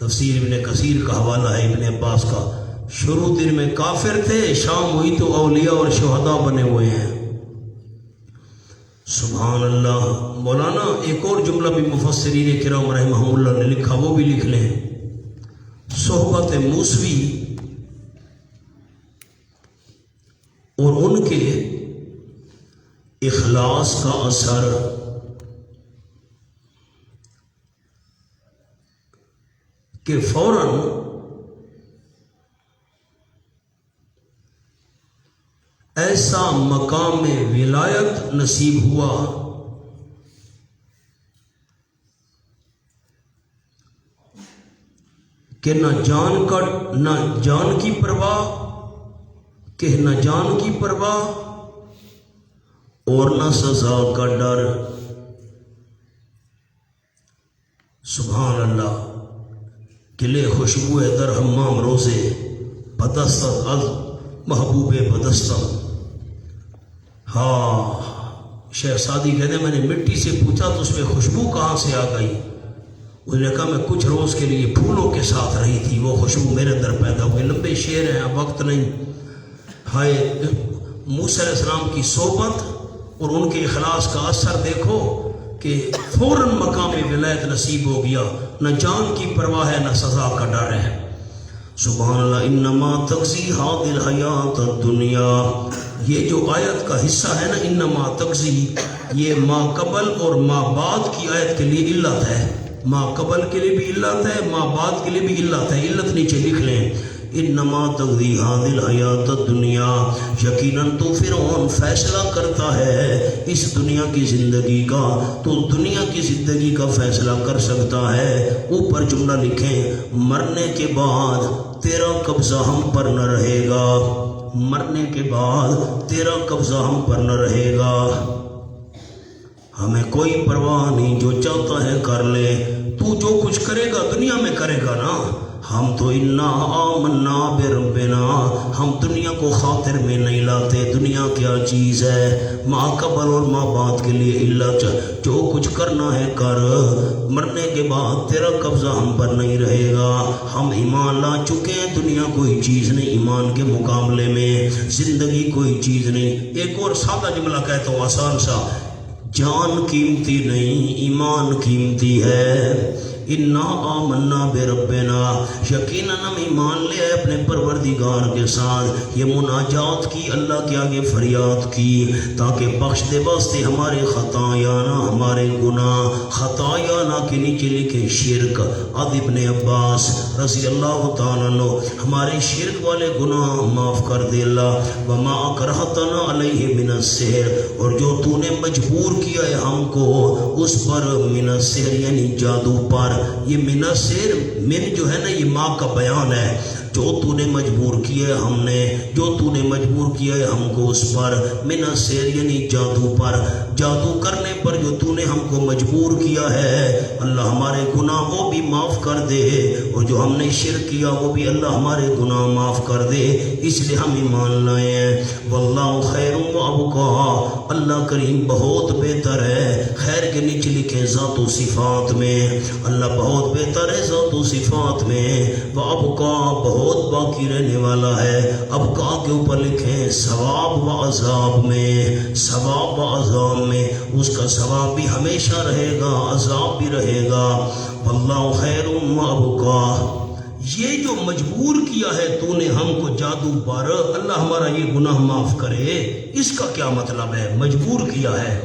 [SPEAKER 1] تفسیر ابن کثیر کا حوالہ ہے ابن عباس کا، شروع دن میں کافر تھے، شام ہوئی تو اولیاء اور شہداء بنے ہوئے ہیں۔ سبحان اللہ۔ مولانا ایک اور جملہ بھی مفسرین کرام رحمہم اللہ نے لکھا، وہ بھی لکھ لیں۔ صحبت موسوی اور ان کے اخلاص کا اثر کہ فوراً ایسا مقام ولایت نصیب ہوا کہ نہ جان کی پرواہ، کہ نہ جان کی پرواہ اور نہ سزا کا ڈر۔ سبحان اللہ۔ قلعے خوشبو در حمام روزے بدست از محبوب بدستہ۔ ہاں، شیخ سعدی کہتے ہیں میں نے مٹی سے پوچھا تو اس میں خوشبو کہاں سے آ گئی؟ اس نے کہا میں کچھ روز کے لیے پھولوں کے ساتھ رہی تھی، وہ خوشبو میرے اندر پیدا ہوئی۔ لمبے شعر ہیں، اب وقت نہیں۔ ہائے موسیٰ علیہ السلام کی صحبت اور ان کے اخلاص کا اثر دیکھو کہ فوراً مقام ولایت نصیب ہو گیا، نہ جان کی پرواہ ہے نہ سزا کا ڈر ہے۔ سبحان اللہ۔ انما تقضی هذه الحیات الدنیا، یہ جو آیت کا حصہ ہے نا انما تقضی، یہ ما قبل اور ما بعد کی آیت کے لیے علت ہے۔ ما قبل کے لیے بھی علت ہے، ما بعد کے لیے بھی علت ہے۔ علت نیچے لکھ لیں، انما تقضی هذه الحیات الدنیا، یقیناً تو فرعون فیصلہ کرتا ہے اس دنیا کی زندگی کا، تو دنیا کی زندگی کا فیصلہ کر سکتا ہے۔ اوپر جملہ لکھیں، مرنے کے بعد تیرا قبضہ ہم پر نہ رہے گا، مرنے کے بعد تیرا قبضہ ہم پر نہ رہے گا، ہمیں کوئی پرواہ نہیں، جو چاہتا ہے کر لے، تو جو کچھ کرے گا دنیا میں کرے گا نا۔ ہم تو انا آمنا بربنا، ہم دنیا کو خاطر میں نہیں لاتے۔ دنیا کیا چیز ہے؟ ما قبل اور ما بعد کے لیے علت، جو کچھ کرنا ہے کر، مرنے کے بعد تیرا قبضہ ہم پر نہیں رہے گا، ہم ایمان لا چکے ہیں، دنیا کوئی چیز نہیں ایمان کے مقابلے میں، زندگی کوئی چیز نہیں۔ ایک اور سادہ جملہ کہتا ہوں آسان سا، جان قیمتی نہیں ایمان قیمتی ہے۔ انا آمنا بربنا، یقیناً ہم ایمان لے آئے اپنے پروردگار کے ساتھ۔ یہ مناجات کی، اللہ کے آگے فریاد کی تاکہ بخش دے واسطے ہمارے خطایانا، ہمارے گناہ۔ خطایانا کے نیچے لکھے شرک۔ اد ابن عباس رضی اللہ تعالیٰ عنہ، ہمارے شرک والے گناہ معاف کر دے اللہ۔ وما اکرہتنا علیہ من السحر، اور جو تو نے مجبور کیا ہے ہم کو اس پر، من السحر یعنی جادو پر۔ یہ من السحر، من جو ہے نا یہ ماں کا بیان ہے، جو تو نے مجبور کیا ہے ہم نے، جو تو نے مجبور کیا ہے ہم کو اس پر، من السحر یعنی جادو پر، جادو کرنے پر جو تو نے ہم کو مجبور کیا ہے اللہ ہمارے گناہ وہ بھی معاف کر دے، اور جو ہم نے شرک کیا وہ بھی اللہ ہمارے گناہ معاف کر دے، اس لیے ہم ایمان لائے ہیں۔ واللہ خیر و ابقا، اللہ کریم بہت بہتر ہے، خیر کے نیچے لکھیں ذات و صفات میں، اللہ بہت بہتر ہے ذات و صفات میں، وہ ابقا بہت باقی رہنے والا ہے، ابقا کے اوپر لکھیں ثواب و عذاب میں، ثواب و عذاب میں، اس کا ثواب بھی ہمیشہ رہے گا، عذاب بھی رہے گا۔ واللہ خیر و ابقا، یہ جو مجبور کیا ہے تو نے ہم کو جادو پر، اللہ ہمارا یہ گناہ معاف کرے، اس کا کیا مطلب ہے؟ مجبور کیا ہے۔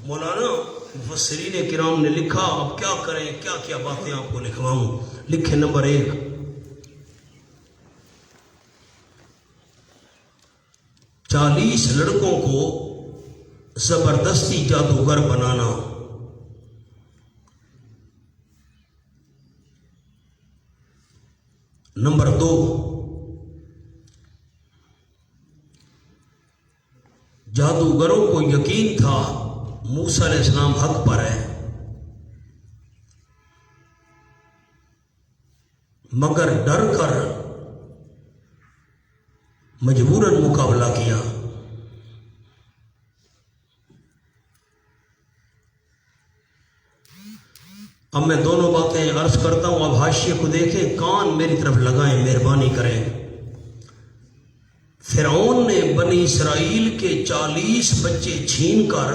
[SPEAKER 1] مولانا مفسرین کرام نے لکھا، اب کیا کریں، کیا کیا باتیں آپ کو لکھواؤں۔ لکھے نمبر 1، 40 لڑکوں کو زبردستی جادوگر بنانا۔ نمبر 2، جادوگروں کو یقین تھا موسیٰ علیہ السلام حق پر ہے، مگر ڈر کر مجبوراً مقابلہ کیا۔ اب میں دونوں باتیں عرض کرتا ہوں، اب حاشیے کو دیکھیں، کان میری طرف لگائیں، مہربانی کریں۔ فرعون نے بنی اسرائیل کے 40 بچے چھین کر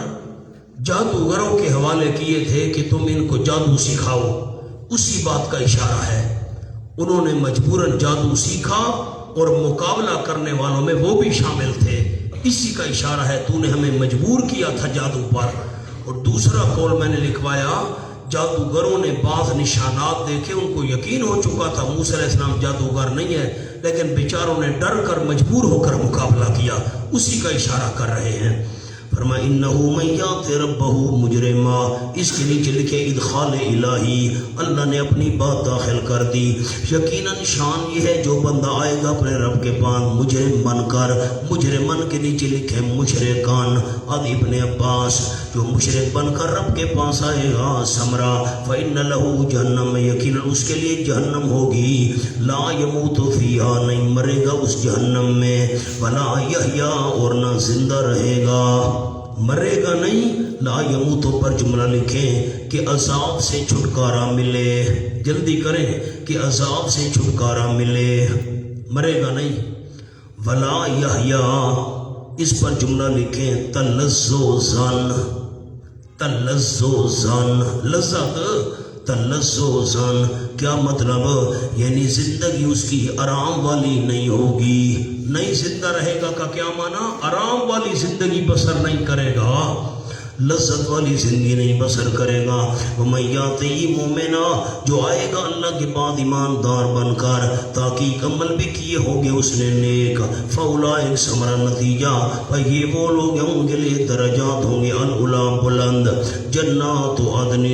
[SPEAKER 1] جادوگروں کے حوالے کیے تھے کہ تم ان کو جادو سکھاؤ، اسی بات کا اشارہ ہے۔ انہوں نے مجبوراً جادو سیکھا اور مقابلہ کرنے والوں میں وہ بھی شامل تھے، اسی کا اشارہ ہے تو نے ہمیں مجبور کیا تھا جادو پر۔ اور دوسرا قول میں نے لکھوایا، جادوگروں نے بعض نشانات دیکھے، ان کو یقین ہو چکا تھا موسیٰ علیہ السلام جادوگر نہیں ہے، لیکن بیچاروں نے ڈر کر مجبور ہو کر مقابلہ کیا، اسی کا اشارہ کر رہے ہیں۔ فرمایا انہو من یات ربہ مجرما، اس کے نیچے لکھے ادخال الہی، اللہ نے اپنی بات داخل کر دی۔ یقیناً شان یہ ہے جو بندہ آئے گا اپنے رب کے پاس مجرم بن کر، مجرمن کے نیچے لکھے مشرکان، اب ابن عباس جو مشرک بن کر رب کے پاس آئے گا سمرا فإن لہ جہنم، یقیناً اس کے لیے جہنم ہوگی، لا یموت فیہا، نہیں مرے گا اس جہنم میں، ولا یحییٰ، اور نہ زندہ رہے گا، مرے گا نہیں۔ لا یموت پر جملہ لکھیں کہ عذاب سے چھٹکارا ملے، جلدی کریں کہ عذاب سے چھٹکارا ملے، مرے گا نہیں۔ ولا یحییٰ، اس پر جملہ لکھیں تلذذن، تلذذن، لذت، تلذذن، کیا مطلب؟ یعنی زندگی اس کی آرام والی نہیں ہوگی، نہیں زندہ رہے گا کا کیا معنی؟ آرام والی زندگی بسر نہیں کرے گا، لذت والی زندگی نہیں بسر کرے گا۔ وَمَن یَأْتِهِ مُؤْمِنًا، جو آئے گا اللہ کے بعد ایماندار بن کر، تاکہ عمل بھی کیے ہوں گے اس نے نیک، فَأُولَٰئِکَ ثمرہ نتیجہ، یہ وہ لوگ ہیں ان کے لیے درجات ہوں گے العلا، بلند، جنات عدن،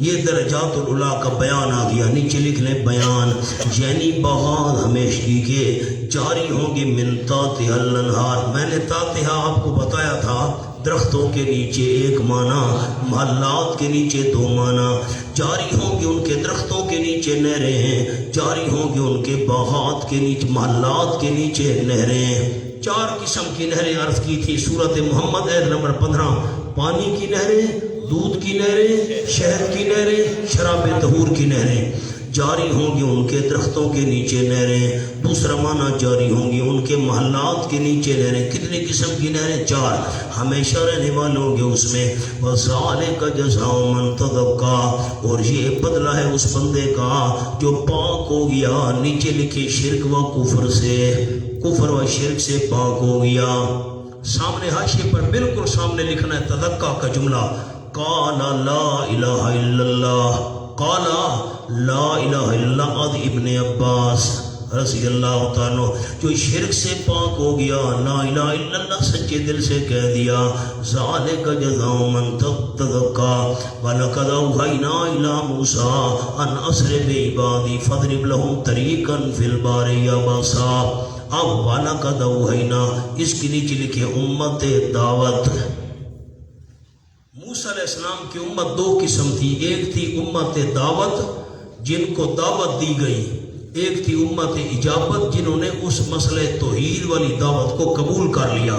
[SPEAKER 1] یہ درجات العلا کا بیان آ گیا، نیچے لکھ لیں بیان، یعنی بہار ہمیشگی کے جاری ہوں گے من تحتہا الانہار۔ میں نے تحتہا آپ کو بتایا تھا، درختوں کے نیچے ایک معنی، محلات کے نیچے دو معنی، جاری ہوں گے ان کے درختوں کے نیچے نہریں ہیں، جاری ہوں گے ان کے باغات کے نیچے، محلات کے نیچے نہریں۔ 4 قسم کی نہریں عرض کی تھی سورۃ محمد آیت نمبر 15، پانی کی نہریں، دودھ کی نہریں، شہد کی نہریں، شراب طہور کی نہریں، جاری ہوں گی ان کے درختوں کے نیچے نہریں۔ دوسرا معنی جاری ہوں گی ان کے محلات کے نیچے نہریں۔ کتنی قسم کی نہریں؟ 4، ہمیشہ رہنے والے ہوں گے اس میں۔ وَذَلِكَ جَزَاءُ مَن تَزَكَّىٰ، اور یہ بدلہ ہے اس بندے کا جو پاک ہو گیا، نیچے لکھے شرک و کفر سے، کفر و شرک سے پاک ہو گیا۔ سامنے حاشیے پر بالکل سامنے لکھنا ہے تذکّا کا جملہ، قَالَ لَا إِلَٰهَ إِلَّا اللَّهُ، قَالَ لا الہ الا اللہ، اد ابن عباس رضی اللہ تعالیٰ، جو شرک سے پاک ہو گیا، لا الہ الا اللہ سچے دل سے کہہ دیا، ذالک جزاء من تزکیٰ، وَلَقَدْ أَوْحَيْنَا إِلَىٰ مُوسَىٰ أَنْ أَسْرِ بِعِبَادِي فَاضْرِبْ لَهُمْ طَرِيقًا فِي الْبَحْرِ يَبَسًا۔ اب وَلَقَدْ أَوْحَيْنَا، اس کے نیچے لکھے امت دعوت۔ موسیٰ علیہ السلام کی امت 2 قسم تھی، ایک تھی امت دعوت جن کو دعوت دی گئی، ایک تھی امت اجابت جنہوں نے اس مسئلہ توحید والی دعوت کو قبول کر لیا۔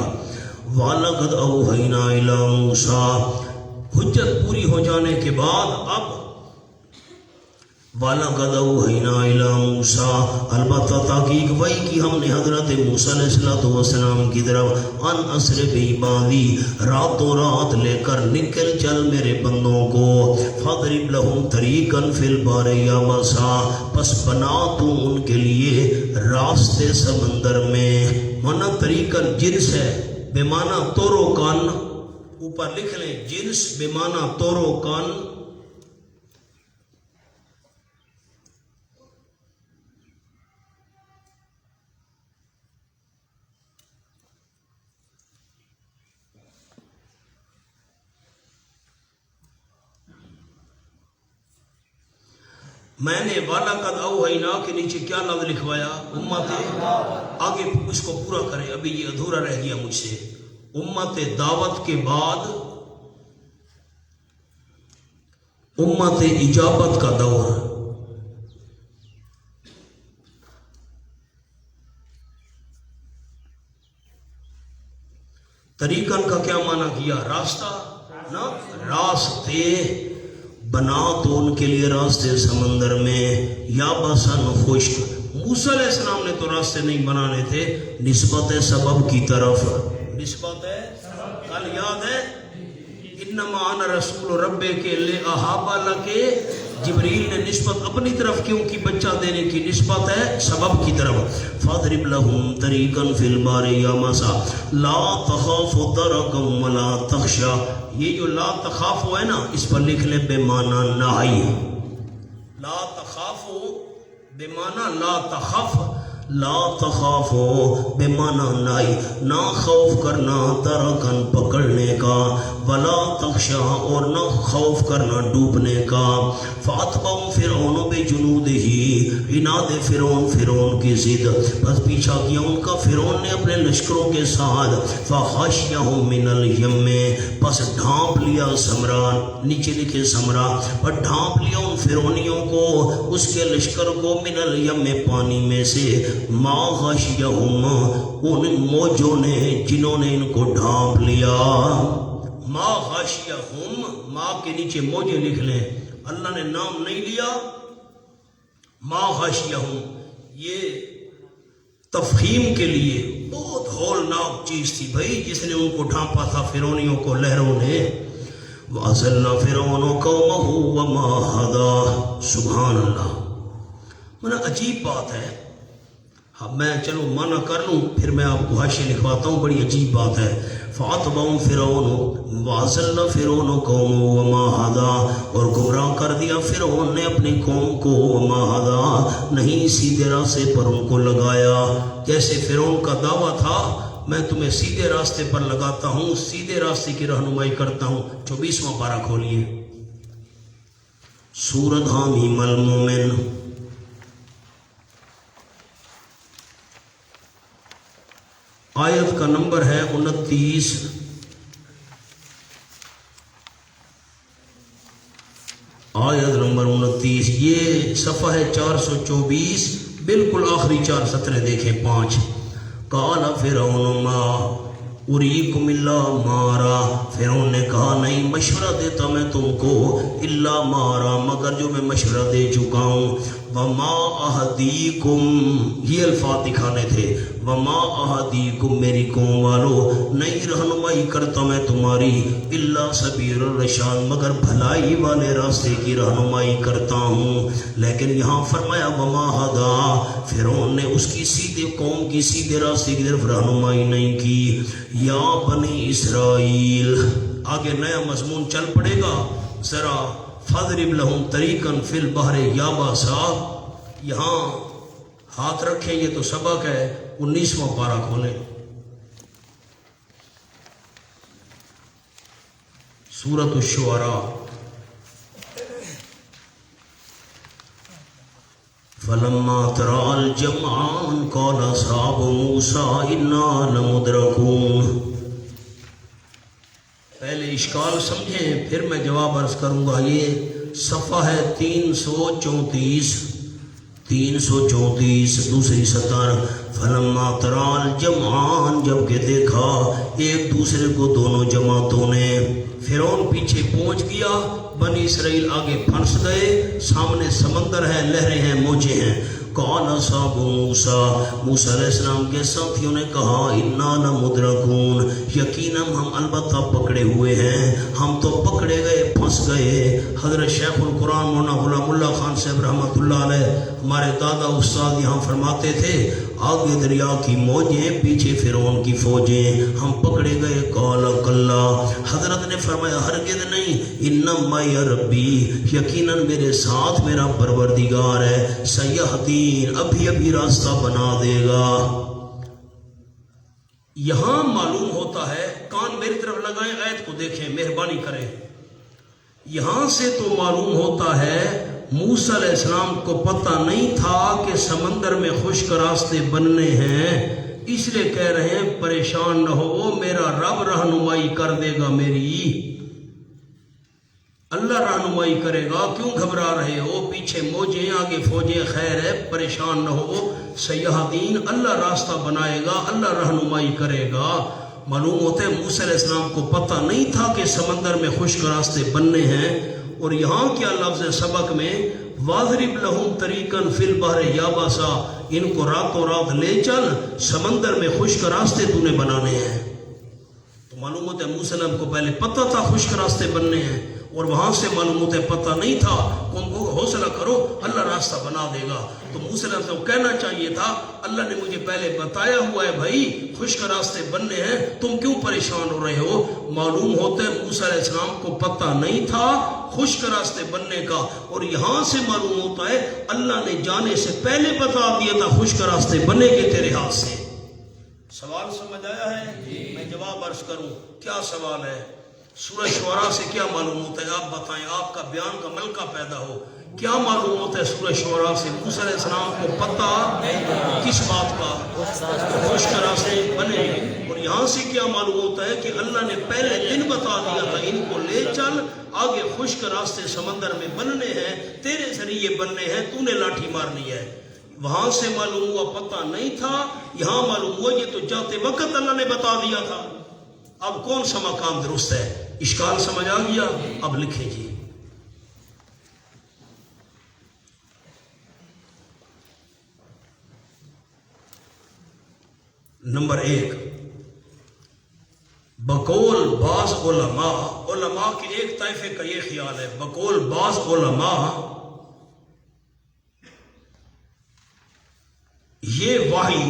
[SPEAKER 1] وَلَقَدْ أَوْحَيْنَا إِلَىٰ مُوسَىٰ، حجت پوری ہو جانے کے بعد اب وَلَقَدْ أَوْحَيْنَا إِلَىٰ مُوسَىٰ، البتہ تحقیق وحی کی ہم نے حضرت موسیٰ علیہ السلام کی طرف، ان اسر بعبادی، راتوں رات لے کر نکل چل میرے بندوں کو، فَاضْرِبْ لَهُمْ طَرِيقًا فِي الْبَحْرِ يَبَسًا، پس بنا تو ان کے لیے راستے سمندر میں۔ معنی طریقاً جنس ہے، بے معنی طور و کان، اوپر لکھ لیں جنس بے معنی طور و کان۔ میں نے وَلَقَدْ أَوْحَيْنَا کے نیچے کیا لفظ لکھوایا؟ امت، آگے اس کو پورا کریں، ابھی یہ ادھورا رہ گیا مجھ سے۔ امت دعوت کے بعد امت اجابت کا دور، طریقن کا کیا معنی کیا؟ راستہ، نا راستے، بنا تو ان کے لیے راستے سمندر میں یا بسن خشک. موسیٰ علیہ السلام نے تو راستے نہیں بنانے تھے، نسبت ہے سبب کی طرف، نسبت ہے. کل یاد ہے انما انا رسول رب کے لے احابا لکے، جبریل نے نسبت اپنی طرف کیوں کی؟ بچہ دینے کی نسبت ہے سبب کی طرف. فاضرب لهم طریقا فی البحر یابسا لا تخاف درکا ولا تخشا. یہ جو لا تخاف ہے نا، اس پر لکھ لے بے معنی نہی. لا تخاف بے معنی لا تخف، لا تخافو بے معنی نائی، نہ خوف کرنا ترکن پکڑنے کا، ولا تخشا اور نہ خوف کرنا ڈوبنے کا. فاتبعوا فرعون بجنودہ، عناد فرعون کی ضد، بس پیچھا کیا ان کا فرعون نے اپنے لشکروں کے ساتھ. فغشیہم من الیم، بس ڈھانپ لیا سمرا، نیچے لکھے سمرا، پر ڈھانپ لیا ان فرعونیوں کو، اس کے لشکر کو، من الیم پانی میں سے، ما غشیہم ان موجوں نے جنہوں نے ان کو ڈھانپ لیا. ما غشیہم، ما کے نیچے موجے لکھ لیں، اللہ نے نام نہیں لیا. ما غشیہم یہ تفہیم کے لیے بہت ہولناک چیز تھی بھائی، جس نے ان کو ڈھانپا تھا فرعونیوں کو لہروں نے. وَأَضَلَّ فِرْعَوْنُ قَوْمَهُ وَمَا هَدَىٰ. سبحان اللہ. مانا عجیب بات ہے. اب میں چلو مانا کر لوں، پھر میں آپ کو حاشیہ لکھواتا ہوں، بڑی عجیب بات ہے. فَأَتْبَعَهُمْ فِرْعَوْنُ وَأَضَلَّ فِرْعَوْنُ قَوْمَهُ وَمَا هَدَىٰ، اور گمراہ کر دیا فرعون نے اپنی قوم کو، وَمَا هَدَىٰ نہیں سیدھے راستے پر ان کو لگایا. جیسے فرعون کا دعویٰ تھا میں تمہیں سیدھے راستے پر لگاتا ہوں، سیدھے راستے کی رہنمائی کرتا ہوں. 24واں پارہ کھولیے، سورۃ حامیم المومن، آیت کا نمبر ہے 29. آیت نمبر 29، یہ صفحہ ہے 424، بالکل آخری 4 سطریں دیکھیں. 5 قال فرعون ما اریکم الا ما ارا، فرعون نے کہا نہیں مشورہ دیتا میں تم کو، الا ما ارا مگر جو میں مشورہ دے چکا ہوں. وما اہدیکم، یہ الفاظ دکھانے تھے، وما اہدیکم میری قوم والو نہیں رہنمائی کرتا میں تمہاری، الا سبیل الرشاد مگر بھلائی والے راستے کی رہنمائی کرتا ہوں. لیکن یہاں فرمایا وما ہدا، فرعون نے اس کی سیدھے قوم کی سیدھے راستے کی طرف رہنمائی نہیں کی. یا بنی اسرائیل، آگے نیا مضمون چل پڑے گا ذرا. فَاضْرِبْ لَهُمْ طَرِيقًا فِي الْبَحْرِ يَابَسًا، یہاں ہاتھ رکھیں، یہ تو سبق ہے. 19واں پارہ کھولیں، سورۃ الشعراء. فَلَمَّا تَرَأَى الْجَمْعَانِ قَالَ أَصْحَابُ مُوسَىٰ إِنَّا لَمُدْرَكُونَ. پہلے اشکال سمجھیں پھر میں جواب عرض کروں گا. یہ صفحہ ہے 334، 334 دوسری سطر. فلما ترى الجمعان، جب کہ دیکھا ایک دوسرے کو دونوں جماعتوں نے. فرعون پیچھے پہنچ گیا، بنی اسرائیل آگے پھنس گئے، سامنے سمندر ہے، لہریں ہیں، موجیں ہیں. قال اصحاب موسیٰ، موسیٰ علیہ السلام کے ساتھیوں نے کہا انا لمدرکون، یقیناً ہم البتہ پکڑے ہوئے ہیں، ہم تو پکڑے گئے، پھنس گئے. حضرت شیخ القرآن مولانا غلام اللہ خان صاحب رحمۃ اللہ علیہ، ہمارے دادا استاد یہاں فرماتے تھے آگے دریا کی موجیں، پیچھے فرعون کی فوجیں، ہم پکڑے گئے. قال کلا، حضرت نے فرمایا ہرگز نہیں، انما ربی، یقیناً میرے ساتھ میرا پروردگار ہے، سیہدین، ابھی ابھی راستہ بنا دے گا. یہاں معلوم ہوتا ہے، کان میری طرف لگائیں، آیت کو دیکھیں، مہربانی کریں. یہاں سے تو معلوم ہوتا ہے موسیٰ علیہ السلام کو پتہ نہیں تھا کہ سمندر میں خشک راستے بننے ہیں، اس لیے کہہ رہے ہیں پریشان نہ ہو، میرا رب رہنمائی کر دے گا، میری اللہ رہنمائی کرے گا. کیوں گھبرا رہے ہو؟ پیچھے موجیں، آگے فوجیں، خیر ہے، پریشان نہ ہو. سیہدین، اللہ راستہ بنائے گا، اللہ رہنمائی کرے گا. معلوم ہوتا ہے موسیٰ علیہ السلام کو پتہ نہیں تھا کہ سمندر میں خشک راستے بننے ہیں. اور یہاں کیا لفظ ہے سبق میں واضرب لہم طریقاً فی البحر یابسا، ان کو راتوں رات لے چل سمندر میں خشک راستے تو نے بنانے ہیں۔ تو معلوم ہوتا ہے موسیٰ علیہ السلام کو پہلے پتہ تھا خشک راستے بننے ہیں، اور وہاں سے معلوم ہوتا ہے پتہ نہیں تھا، ان کو حوصلہ کرو اللہ راستہ بنا دے گا۔ تو موسیٰ علیہ السلام کو کہنا چاہیے تھا اللہ نے مجھے پہلے بتایا ہوا ہے بھائی خشک راستے بننے ہیں، تم کیوں پریشان ہو رہے ہو؟ معلوم ہوتا ہے موسیٰ علیہ السلام کو پتہ نہیں تھا خشک راستے بننے کا، اور یہاں سے معلوم ہوتا ہے اللہ نے جانے سے پہلے بتا دیا تھا خشک راستے بنے گے تیرے ہاتھ سے۔ سوال سمجھ آیا ہے؟ میں جواب عرض کروں، کیا سوال ہے؟ سورہ شعراء سے کیا معلوم ہوتا ہے؟ آپ بتائیں، آپ کا بیان کا ملکہ پیدا ہو، کیا معلوم ہوتا ہے سورہ شعراء سے؟ موسیٰ علیہ السلام کو پتہ کس بات کا؟ خشک راستے بنے گے۔ اور یہاں سے کیا معلوم ہوتا ہے کہ اللہ نے پہلے دن بتا دیا تھا ان کو لے چل، آگے خشک راستے سمندر میں بننے ہیں، تیرے ذریعے بننے ہیں، تو نے لاٹھی مارنی ہے۔ وہاں سے معلوم ہوا پتہ نہیں تھا، یہاں معلوم ہوا یہ تو جاتے وقت اللہ نے بتا دیا تھا۔ اب کون سا مقام درست ہے؟ اشکال سمجھ آ گیا؟ اب لکھیں جی۔ نمبر 1، بقول بعض علماء کے ایک طائفے کا یہ خیال ہے، بقول بعض علماء یہ وحی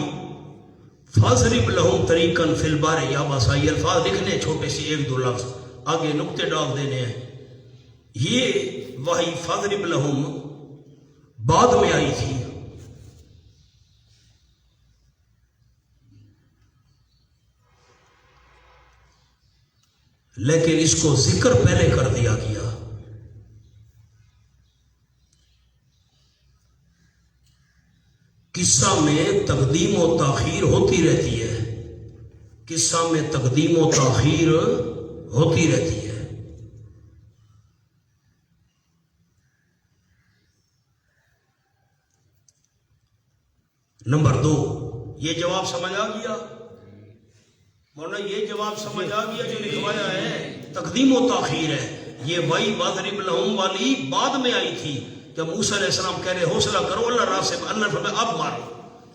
[SPEAKER 1] فاضرب لہم طریقاً فی البحر یابسا، یہ الفاظ لکھنے چھوٹے سے ایک دو لفظ آگے نقطے ڈال دینے ہیں۔ یہ وحی فاضرب لہم بعد میں آئی تھی، لیکن اس کو ذکر پہلے کر دیا گیا۔ قصہ میں تقدیم و تاخیر ہوتی رہتی ہے، قصہ میں تقدیم و تاخیر ہوتی رہتی ہے۔ نمبر 2، یہ جواب سمجھ آ گیا؟ مولانا یہ جواب سمجھ آ گیا جو لکھوایا ہے تقدیم و تاخیر ہے۔ یہ وہی واضرب لہم والی بعد میں آئی تھی، جب موسیٰ علیہ السلام کہہ رہے حوصلہ کرو اللہ راہ سے، اللہ نے فرمایا اب مارو،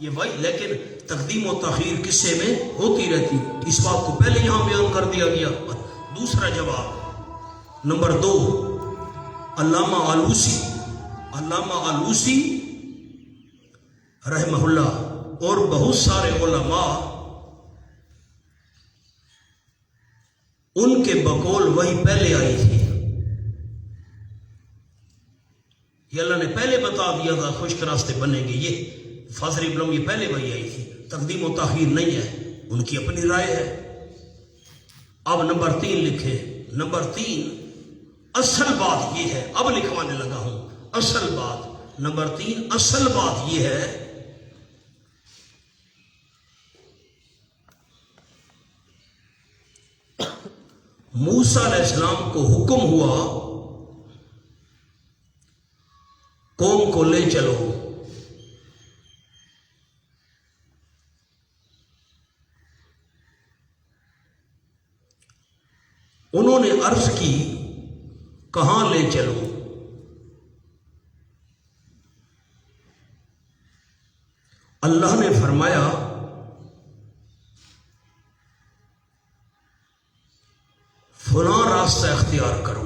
[SPEAKER 1] یہ وہی، لیکن تقدیم و تاخیر قصے میں ہوتی رہتی، اس بات کو پہلے یہاں بیان کر دیا گیا۔ دوسرا جواب نمبر 2، علامہ آلوسی رحمہ اللہ اور بہت سارے علماء ان کے بقول وہی پہلے آئی تھی، یہ اللہ نے پہلے بتا دیا تھا خشک راستے بنیں گے، یہ فاضرب لہم یہ پہلے وہی آئی تھی، تقدیم و تاخیر نہیں ہے، ان کی اپنی رائے ہے۔ اب نمبر 3 لکھے، نمبر 3 اصل بات یہ ہے، اب لکھوانے لگا ہوں اصل بات۔ نمبر 3 اصل بات یہ ہے موسیٰ علیہ السلام کو حکم ہوا قوم کو لے چلو، انہوں نے عرض کی کہاں لے چلو؟ اللہ نے فرمایا فلاں راستہ اختیار کرو۔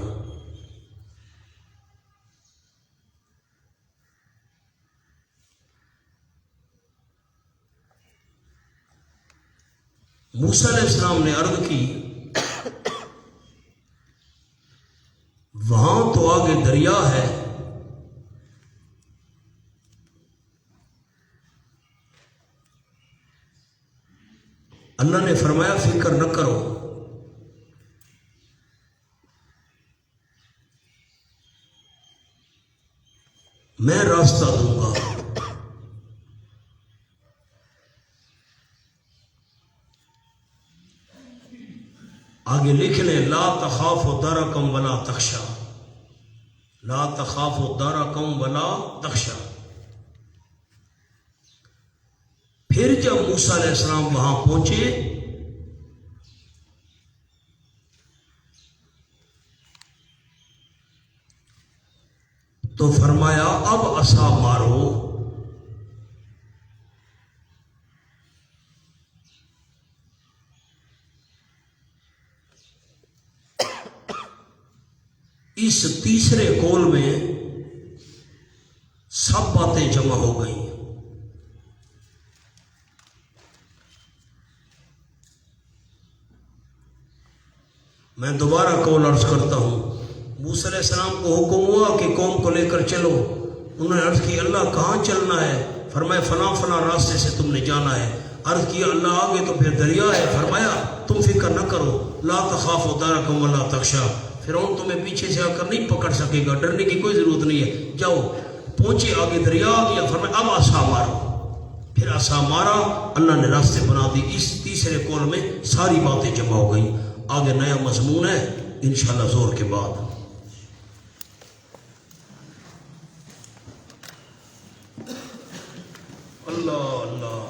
[SPEAKER 1] موسیٰ علیہ السلام نے عرض کی وہاں تو آگے دریا ہے، اللہ نے فرمایا فکر نہ کرو، میں راستہ دوں گا۔ آگے لکھ لیں لا تخافوا درکم ولا تخشا، لا تخافوا درکم ولا تخشا۔ پھر جب موسیٰ علیہ السلام وہاں پہنچے تو فرمایا اب عصا مارو. اس تیسرے قول میں سب باتیں جمع ہو گئیں. میں دوبارہ قول عرض کرتا ہوں. موسیٰ علیہ السلام کو حکم ہوا کہ قوم کو لے کر چلو. انہوں نے عرض کی اللہ کہاں چلنا ہے؟ فرمایا فلاں فلاں راستے سے تم نے جانا ہے. عرض کیا اللہ آگے تو پھر دریا ہے. فرمایا تم فکر نہ کرو، لا تخافوا دارکم ولا تخشا. فرعون تمہیں پیچھے سے آ کر نہیں پکڑ سکے گا، ڈرنے کی کوئی ضرورت نہیں ہے. جاؤ. پہنچے آگے دریا آ گیا. فرمایا اب عصا مارو. پھر عصا مارا، اللہ نے راستے بنا دی. اس تیسرے قول میں ساری باتیں جمع ہو گئی. آگے نیا مضمون ہے انشاءاللہ زور کے بعد. اللہ اللہ.